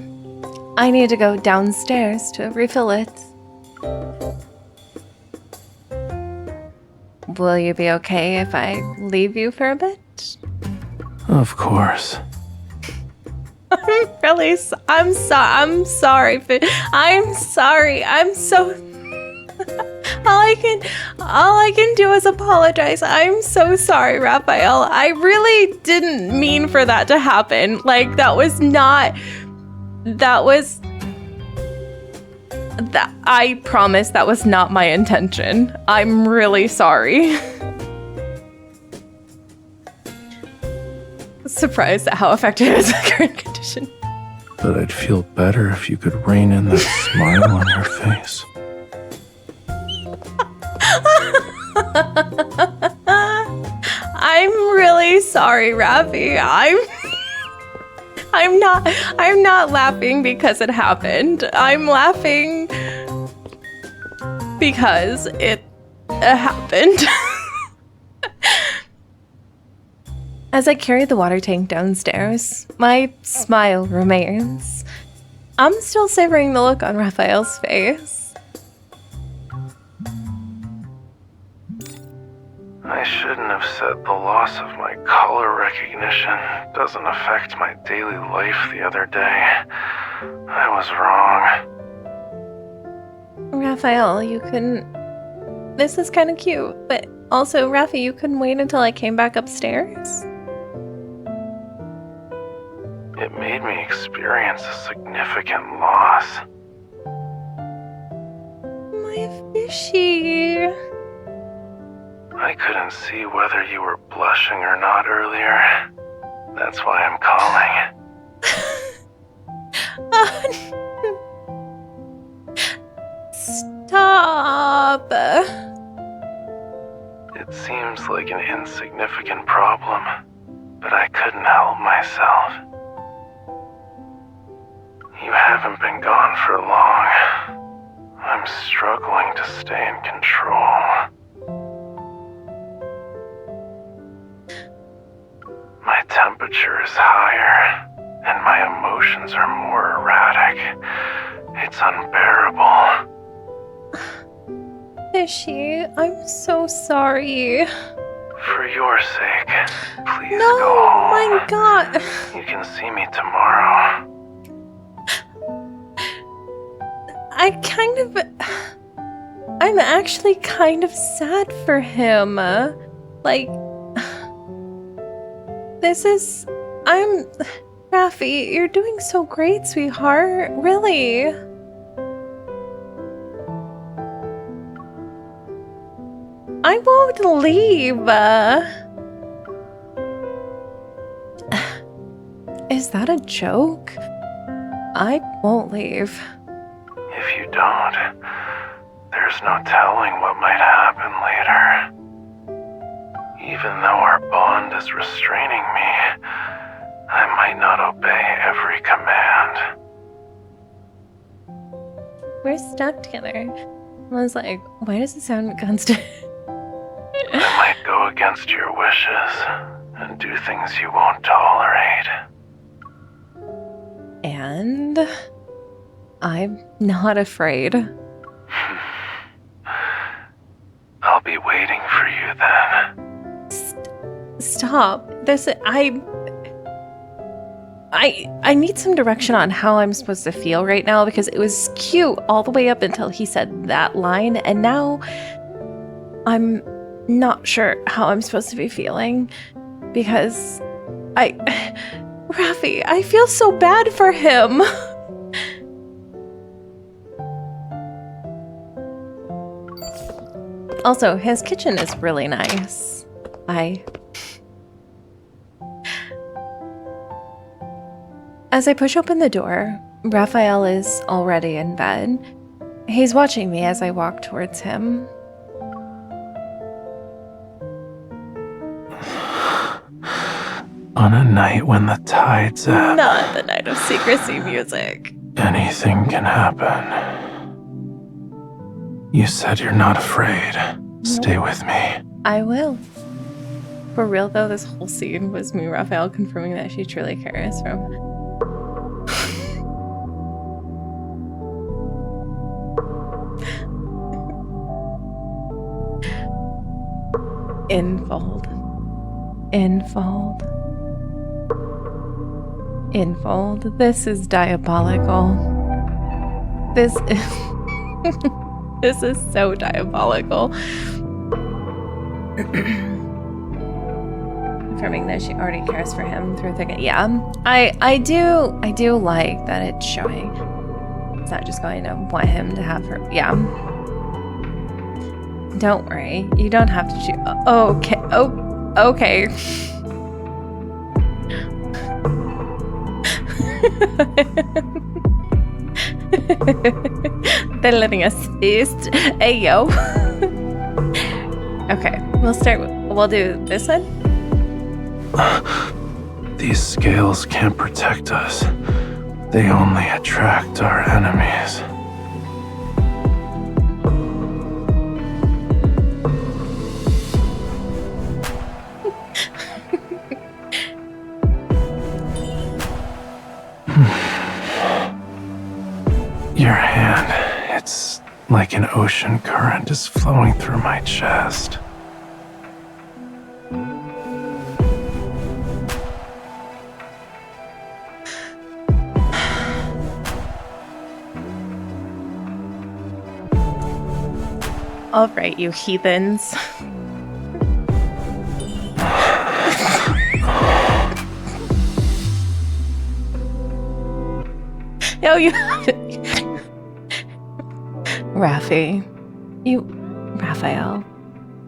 I need to go downstairs to refill it. Will you be okay if I leave you for a bit? Of course. I'm sorry. I'm sorry. I'm so... All I can do is apologize. I'm so sorry, Raphael. I really didn't mean for that to happen. Like, I promise that was not my intention. I'm really sorry. Surprised at how effective it is in the current condition. But I'd feel better if you could rein in that smile on your face. I'm really sorry, Rafi. I'm not laughing because it happened. I'm laughing because it happened. As I carry the water tank downstairs, my smile remains. I'm still savoring the look on Raphael's face. I shouldn't have said the loss of my color recognition doesn't affect my daily life the other day. I was wrong. Raphael, you couldn't... This is kind of cute, but also, Rafi, you couldn't wait until I came back upstairs? It made me experience a significant loss. My fishie. I couldn't see whether you were blushing or not earlier. That's why I'm calling. Stop. It seems like an insignificant problem, but I couldn't help myself. You haven't been gone for long. I'm struggling to stay in control. My temperature is higher, and my emotions are more erratic. It's unbearable. Fishy, I'm so sorry. For your sake, please No, go home. my God. You can see me tomorrow. I'm actually kind of sad for him. Rafi, you're doing so great, sweetheart. Really. I won't leave. Is that a joke? I won't leave. If you don't, there's no telling what might happen later. Even though our bond is restraining me, I might not obey every command. We're stuck together. I was like, why does it sound constant? I might go against your wishes and do things you won't tolerate. And I'm not afraid. I'll be waiting for you then. Stop. I need some direction on how I'm supposed to feel right now, because it was cute all the way up until he said that line, and now I'm not sure how I'm supposed to be feeling, because Rafi, I feel so bad for him. Also, his kitchen is really nice. As I push open the door, Raphael is already in bed. He's watching me as I walk towards him. On a night when the tide's ebb, Not the night of secrecy music. anything can happen. You said you're not afraid. Stay with me. I will. For real though, this whole scene was me, Raphael, confirming that she truly cares from... Infold. Infold. Infold. This is diabolical. This is... This is so diabolical. Confirming that she already cares for him through thick and... Yeah, I do like that it's showing. It's not just going to want him to have her... Yeah. Don't worry. You don't have to choose... Okay. Oh, okay. They're letting us feast. Hey, yo. Okay, we'll do this one. These scales can't protect us. They only attract our enemies. Your hand, it's like an ocean current is flowing through my chest. All right, you heathens. No, you haven't. Raphael,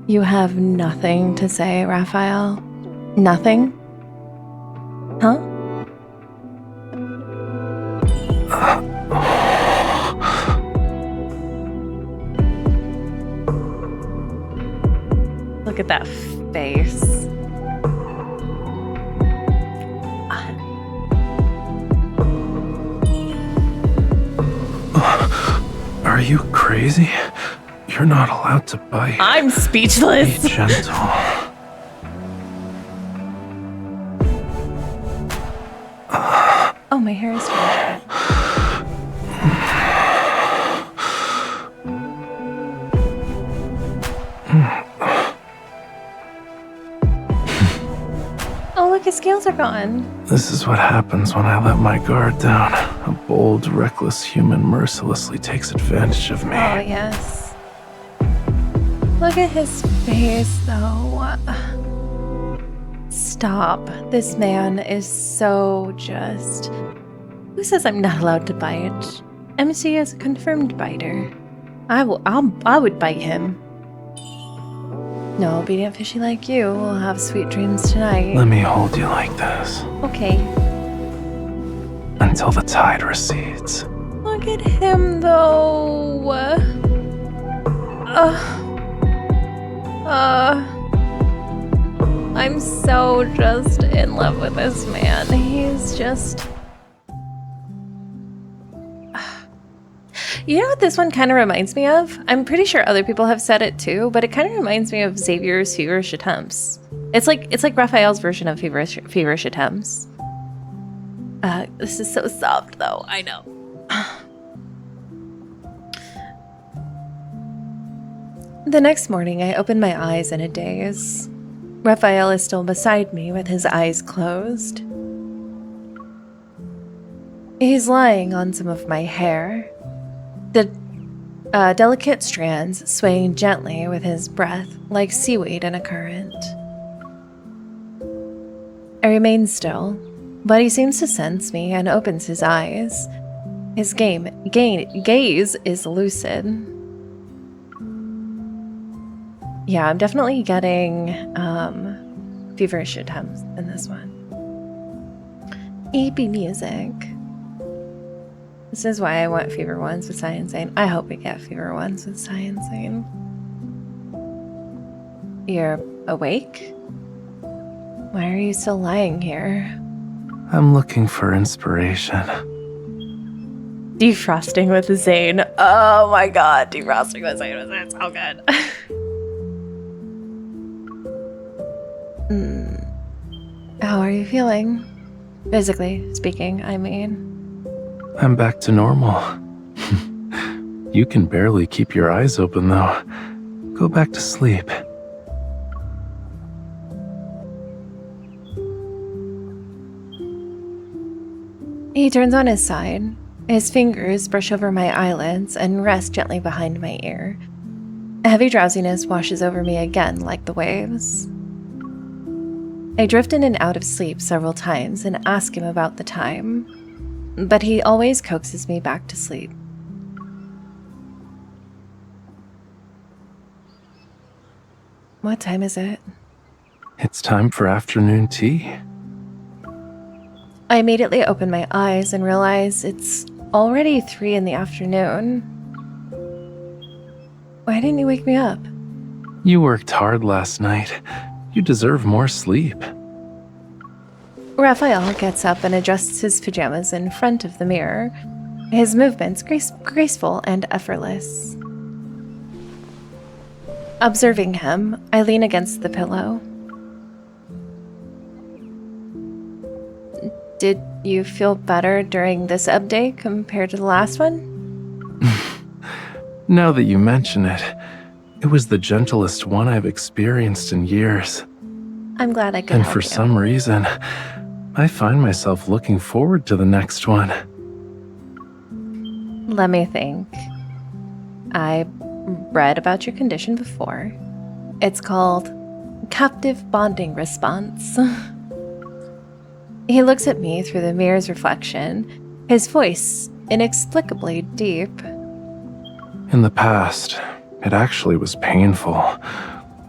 you have nothing to say, Raphael? Nothing? Huh? Look at that face. Are you crazy? You're not allowed to bite. I'm speechless. Be gentle. Oh, my hair is too Oh, look, his scales are gone. This is what happens when I let my guard down. A bold, reckless human mercilessly takes advantage of me. Oh, yes. Look at his face, though. Stop. This man is so just. Who says I'm not allowed to bite? MC is a confirmed biter. I would bite him. No obedient fishy like you will have sweet dreams tonight. Let me hold you like this. Okay. Until the tide recedes. Look at him, though. I'm so just in love with this man. He's just... You know what this one kind of reminds me of? I'm pretty sure other people have said it too, but it kind of reminds me of Xavier's Feverish Attempts. It's like Raphael's version of Feverish Attempts. This is so soft, though. I know. The next morning, I opened my eyes in a daze. Raphael is still beside me with his eyes closed. He's lying on some of my hair, the delicate strands swaying gently with his breath like seaweed in a current. I remain still, but he seems to sense me and opens his eyes. His gaze is lucid. Yeah, I'm definitely getting feverish attempts in this one. EP music. This is why I want fever ones with Cyansane. I hope we get fever ones with Cyansane. You're awake? Why are you still lying here? I'm looking for inspiration. Defrosting with Zane. Oh my god, defrosting with Zane was so good. How are you feeling? Physically speaking, I mean. I'm back to normal. You can barely keep your eyes open, though. Go back to sleep. He turns on his side. His fingers brush over my eyelids and rest gently behind my ear. A heavy drowsiness washes over me again like the waves. I drift in and out of sleep several times and ask him about the time, but he always coaxes me back to sleep. What time is it? It's time for afternoon tea. I immediately open my eyes and realize it's already 3 in the afternoon. Why didn't you wake me up? You worked hard last night. You deserve more sleep. Raphael gets up and adjusts his pajamas in front of the mirror, his movements graceful and effortless. Observing him, I lean against the pillow. Did you feel better during this Ebb day compared to the last one? Now that you mention it, it was the gentlest one I've experienced in years. I'm glad I could And help for you. some reason, I find myself looking forward to the next one. Let me think. I read about your condition before. It's called captive bonding response. He looks at me through the mirror's reflection, his voice inexplicably deep. In the past, it actually was painful.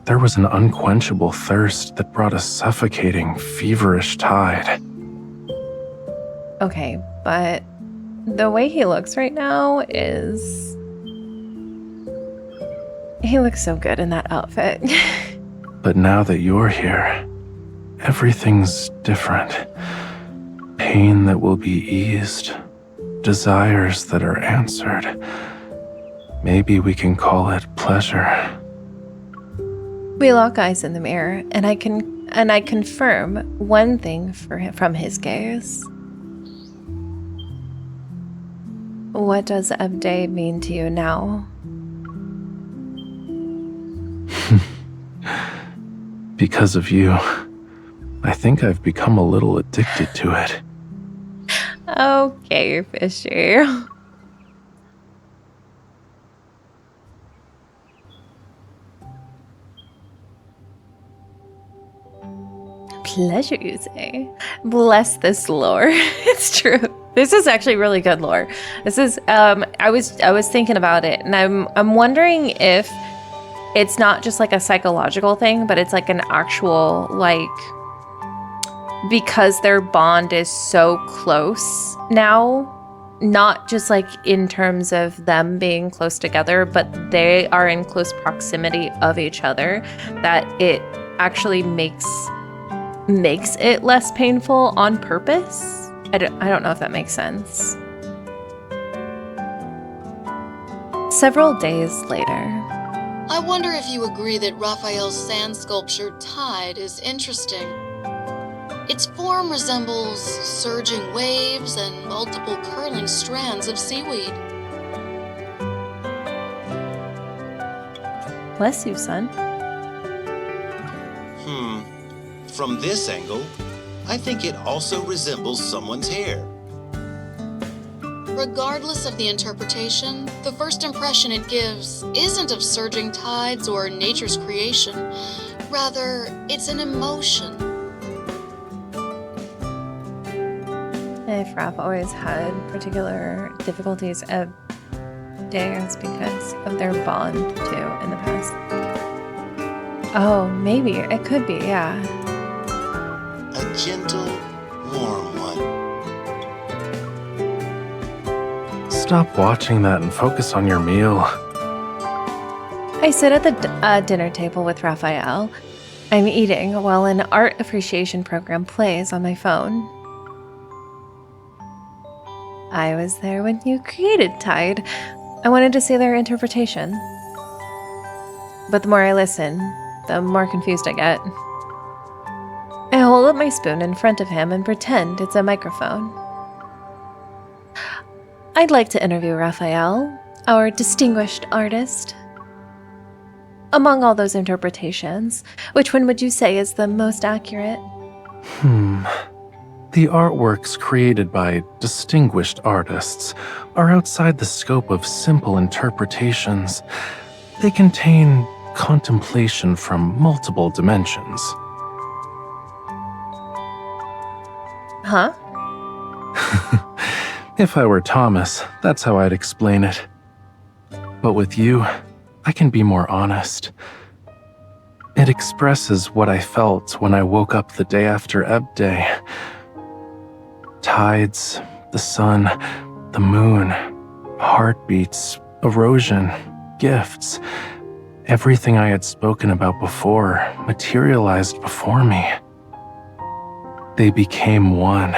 There was an unquenchable thirst that brought a suffocating, feverish tide. Okay, but the way he looks right now is... He looks so good in that outfit. But now that you're here, everything's different. Pain that will be eased, desires that are answered. Maybe we can call it pleasure. We lock eyes in the mirror, and I confirm one thing from his gaze. What does Ebb Day mean to you now? Because of you, I think I've become a little addicted to it. Okay, fishie. Pleasure, you say? Bless this lore. It's true. This is actually really good lore. This is I was thinking about it, and I'm wondering if it's not just like a psychological thing, but it's like an actual, like, because their bond is so close now, not just like in terms of them being close together, but they are in close proximity of each other, that it actually makes it less painful on purpose. I don't know if that makes sense. Several days later. I wonder if you agree that Raphael's sand sculpture Tide is interesting. Its form resembles surging waves and multiple curling strands of seaweed. Bless you, son. From this angle, I think it also resembles someone's hair. Regardless of the interpretation, the first impression it gives isn't of surging tides or nature's creation. Rather, it's an emotion. If Raph always had particular difficulties of days because of their bond too in the past. Oh, maybe. It could be, yeah. A gentle, warm one. Stop watching that and focus on your meal. I sit at the dinner table with Raphael. I'm eating while an art appreciation program plays on my phone. I was there when you created Tide. I wanted to see their interpretation. But the more I listen, the more confused I get. I hold up my spoon in front of him and pretend it's a microphone. I'd like to interview Raphael, our distinguished artist. Among all those interpretations, which one would you say is the most accurate? The artworks created by distinguished artists are outside the scope of simple interpretations. They contain contemplation from multiple dimensions. Huh? If I were Thomas, that's how I'd explain it. But with you, I can be more honest. It expresses what I felt when I woke up the day after Ebb Day. Tides, the sun, the moon, heartbeats, erosion, gifts. Everything I had spoken about before materialized before me. They became one,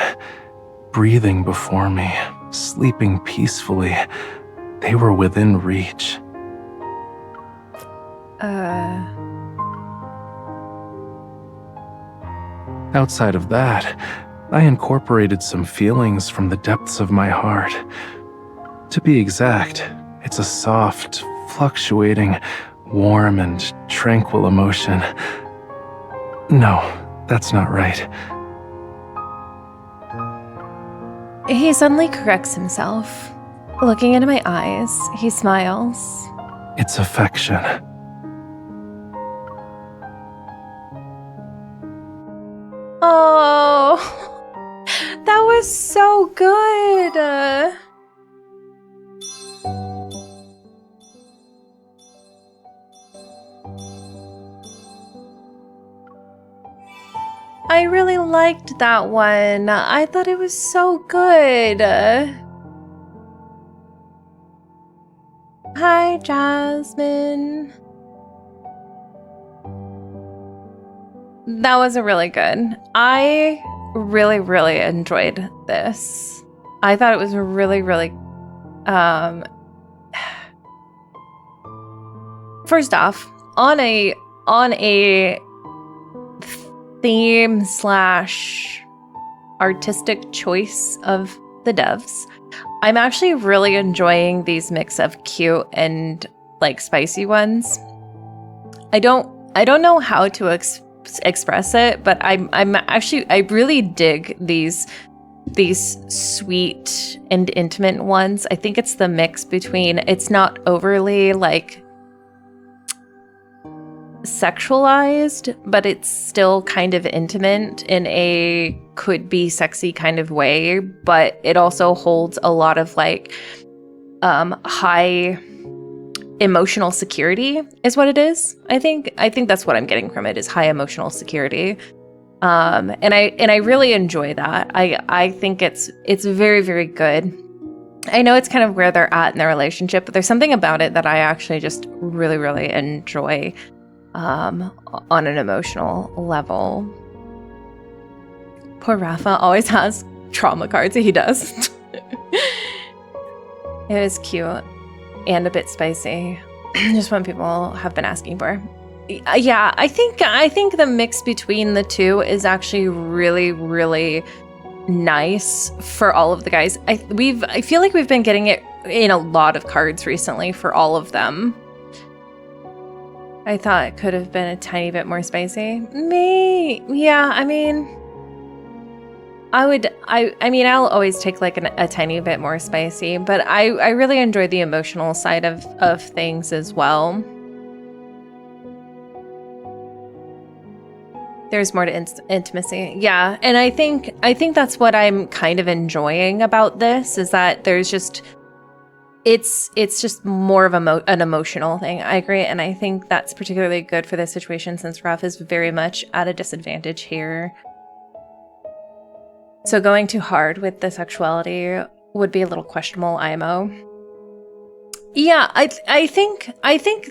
breathing before me, sleeping peacefully. They were within reach. Outside of that, I incorporated some feelings from the depths of my heart. To be exact, it's a soft, fluctuating, warm and tranquil emotion. No, that's not right. He suddenly corrects himself. Looking into my eyes, he smiles. It's affection. Oh, that was so good. I really liked that one. I thought it was so good. Hi, Jasmine. That was a really good. I really, really enjoyed this. I thought it was really, really. First off, on a theme / artistic choice of the devs, I'm actually really enjoying these mix of cute and like spicy ones. I don't know how to express it, but I really dig these sweet and intimate ones. I think it's the mix between, it's not overly like sexualized, but it's still kind of intimate in a could be sexy kind of way, but it also holds a lot of like high emotional security is what it is. I think that's what I'm getting from it, is high emotional security. And I really enjoy that. I think it's very, very good. I know it's kind of where they're at in their relationship, but there's something about it that I actually just really, really enjoy on an emotional level. Poor Rafa always has trauma cards. He does. It was cute and a bit spicy. Just what people have been asking for. Yeah, I think the mix between the two is actually really, really nice for all of the guys. I feel like we've been getting it in a lot of cards recently for all of them. I thought it could have been a tiny bit more spicy. Yeah, I mean, I'll always take like a tiny bit more spicy, but I really enjoy the emotional side of things as well. There's more to intimacy. Yeah, and I think that's what I'm kind of enjoying about this, is that there's just it's just more of an emotional thing. I agree, and I think that's particularly good for this situation since Raph is very much at a disadvantage here. So going too hard with the sexuality would be a little questionable, IMO. Yeah, I think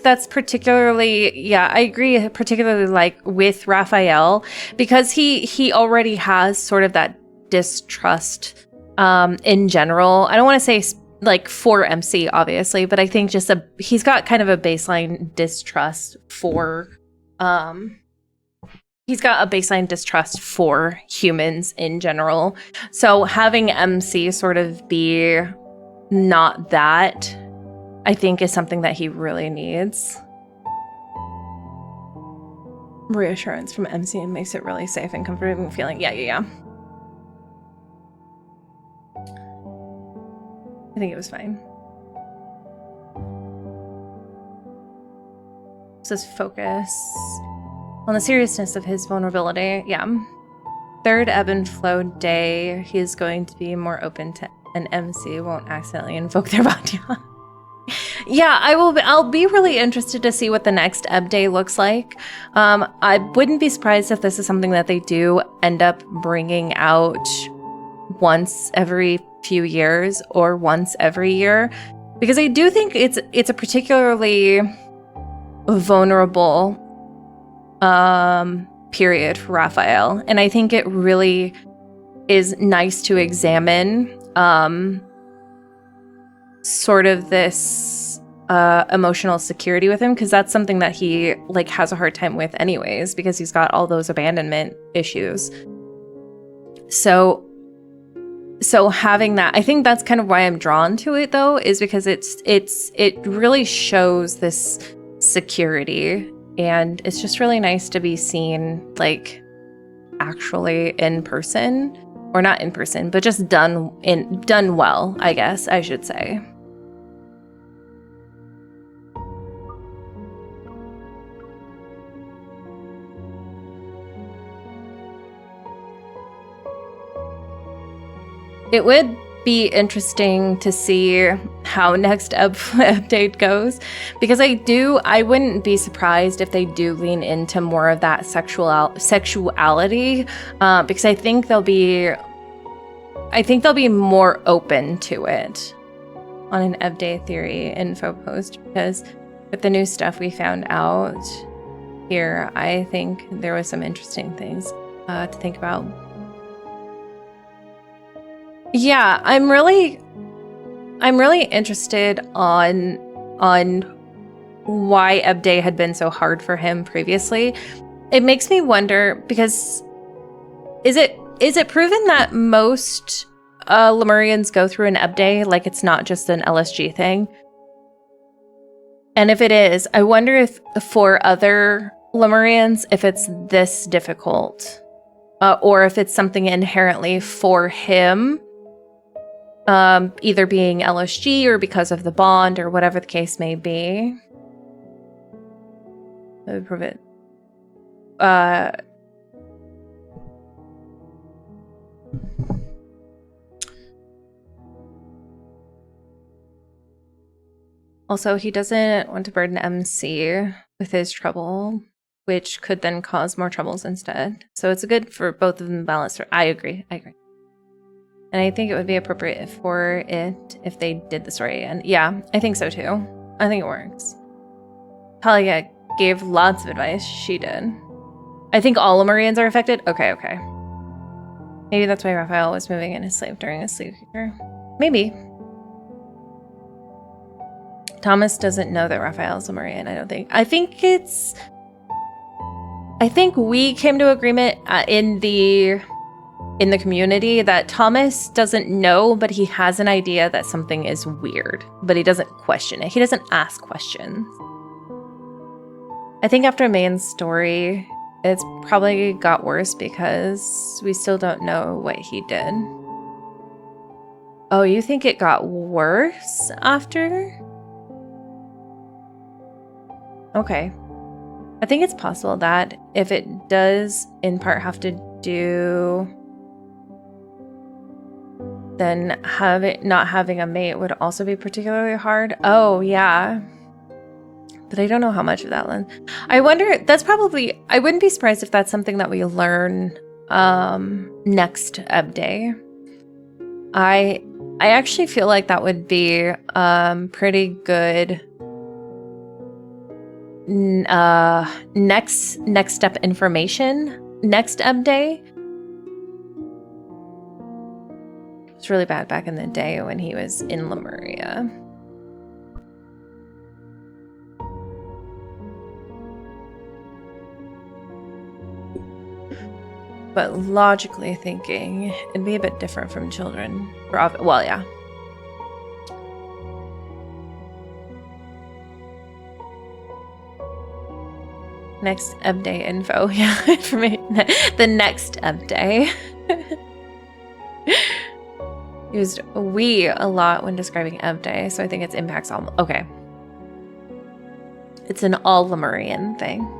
that's particularly, yeah, I agree, particularly like with Rafayel, because he already has sort of that distrust in general. I don't want to say like for MC obviously, but I think just he's got kind of a baseline distrust for humans in general. So having MC sort of be not that, I think, is something that he really needs. Reassurance from MC makes it really safe and comforting feeling. Yeah. I think it was fine. Says focus on the seriousness of his vulnerability. Yeah. Third Ebb and Flow day, he is going to be more open to an MC won't accidentally invoke their body. Yeah, I'll be really interested to see what the next Ebb Day looks like. I wouldn't be surprised if this is something that they do end up bringing out once every few years or once every year, because I do think it's a particularly vulnerable period for Raphael. And I think it really is nice to examine sort of this emotional security with him, because that's something that he like has a hard time with anyways, because he's got all those abandonment issues. So having that, I think that's kind of why I'm drawn to it though, is because it really shows this security, and it's just really nice to be seen like actually in person, or not in person, but just done well, I guess I should say. It would be interesting to see how next update goes, because I wouldn't be surprised if they do lean into more of that sexuality, because I think they'll be more open to it on an update theory info post, because with the new stuff we found out here, I think there was some interesting things to think about. Yeah, I'm really interested on why Ebb Day had been so hard for him previously. It makes me wonder, because is it proven that most Lemurians go through an Ebb Day, like it's not just an LSG thing? And if it is, I wonder if for other Lemurians, if it's this difficult, or if it's something inherently for him. Either being LSG or because of the bond or whatever the case may be. That would prove it. Also, he doesn't want to burden MC with his trouble, which could then cause more troubles instead. So it's good for both of them balanced. I agree. And I think it would be appropriate for it if they did the story. And yeah, I think so too. I think it works. Talia gave lots of advice. She did. I think all Lemurians are affected. Okay. Maybe that's why Raphael was moving in his sleep during his sleep here. Maybe. Thomas doesn't know that Raphael's Lemurian, I don't think. I think we came to agreement in the community that Thomas doesn't know, but he has an idea that something is weird, but he doesn't question it. He doesn't ask questions. I think after Main's story, it's probably got worse because we still don't know what he did. Oh, you think it got worse after? Okay. I think it's possible that if it does in part have to do, then not having a mate would also be particularly hard. Oh, yeah. But I don't know how much of that lens. I wonder, that's probably, I wouldn't be surprised if that's something that we learn next Ebb Day. I actually feel like that would be pretty good next step information next Ebb Day. It's really bad back in the day when he was in Lemuria. But logically thinking, it'd be a bit different from children. Well, yeah. Next Ebb Day info. Yeah, for me. The next Ebb Day. Used we a lot when describing Ebb Day, so I think its impacts all. Okay. It's an all Lemurian thing.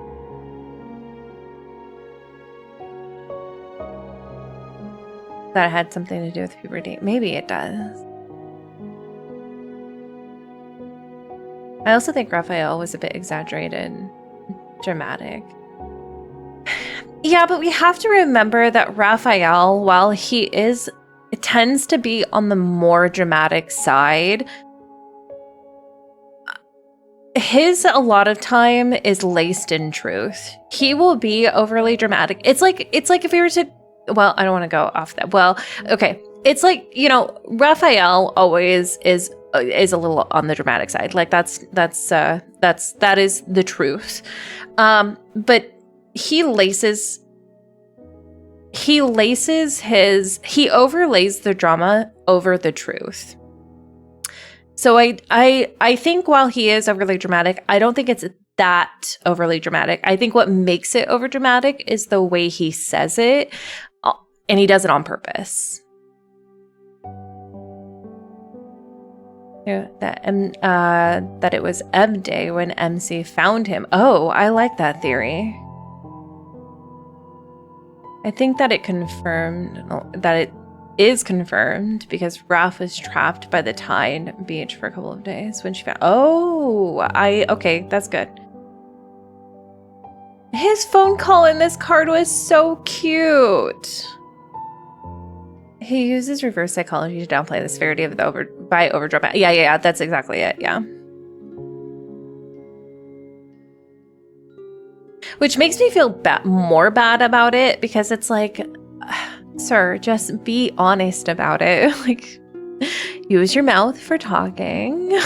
That had something to do with puberty. Maybe it does. I also think Raphael was a bit exaggerated, dramatic. Yeah, but we have to remember that Raphael, while he is, it tends to be on the more dramatic side. his a lot of time is laced in truth. He will be overly dramatic. It's like if you were to, well, I don't want to go off that. Well, okay. It's like, you know, Raphael always is a little on the dramatic side. Like that is the truth. But he overlays the drama over the truth. So I think while he is overly dramatic, I don't think it's that overly dramatic. I think what makes it over dramatic is the way he says it, and he does it on purpose. Yeah, that it was Ebb Day when MC found him. Oh, I like that theory. I think that it is confirmed because Raph was trapped by the tide beach for a couple of days when she found. Oh, okay, that's good. His phone call in this card was so cute. He uses reverse psychology to downplay the severity of the overdrama. Yeah, that's exactly it. Yeah. Which makes me feel more bad about it because it's like, sir, just be honest about it. Like, use your mouth for talking.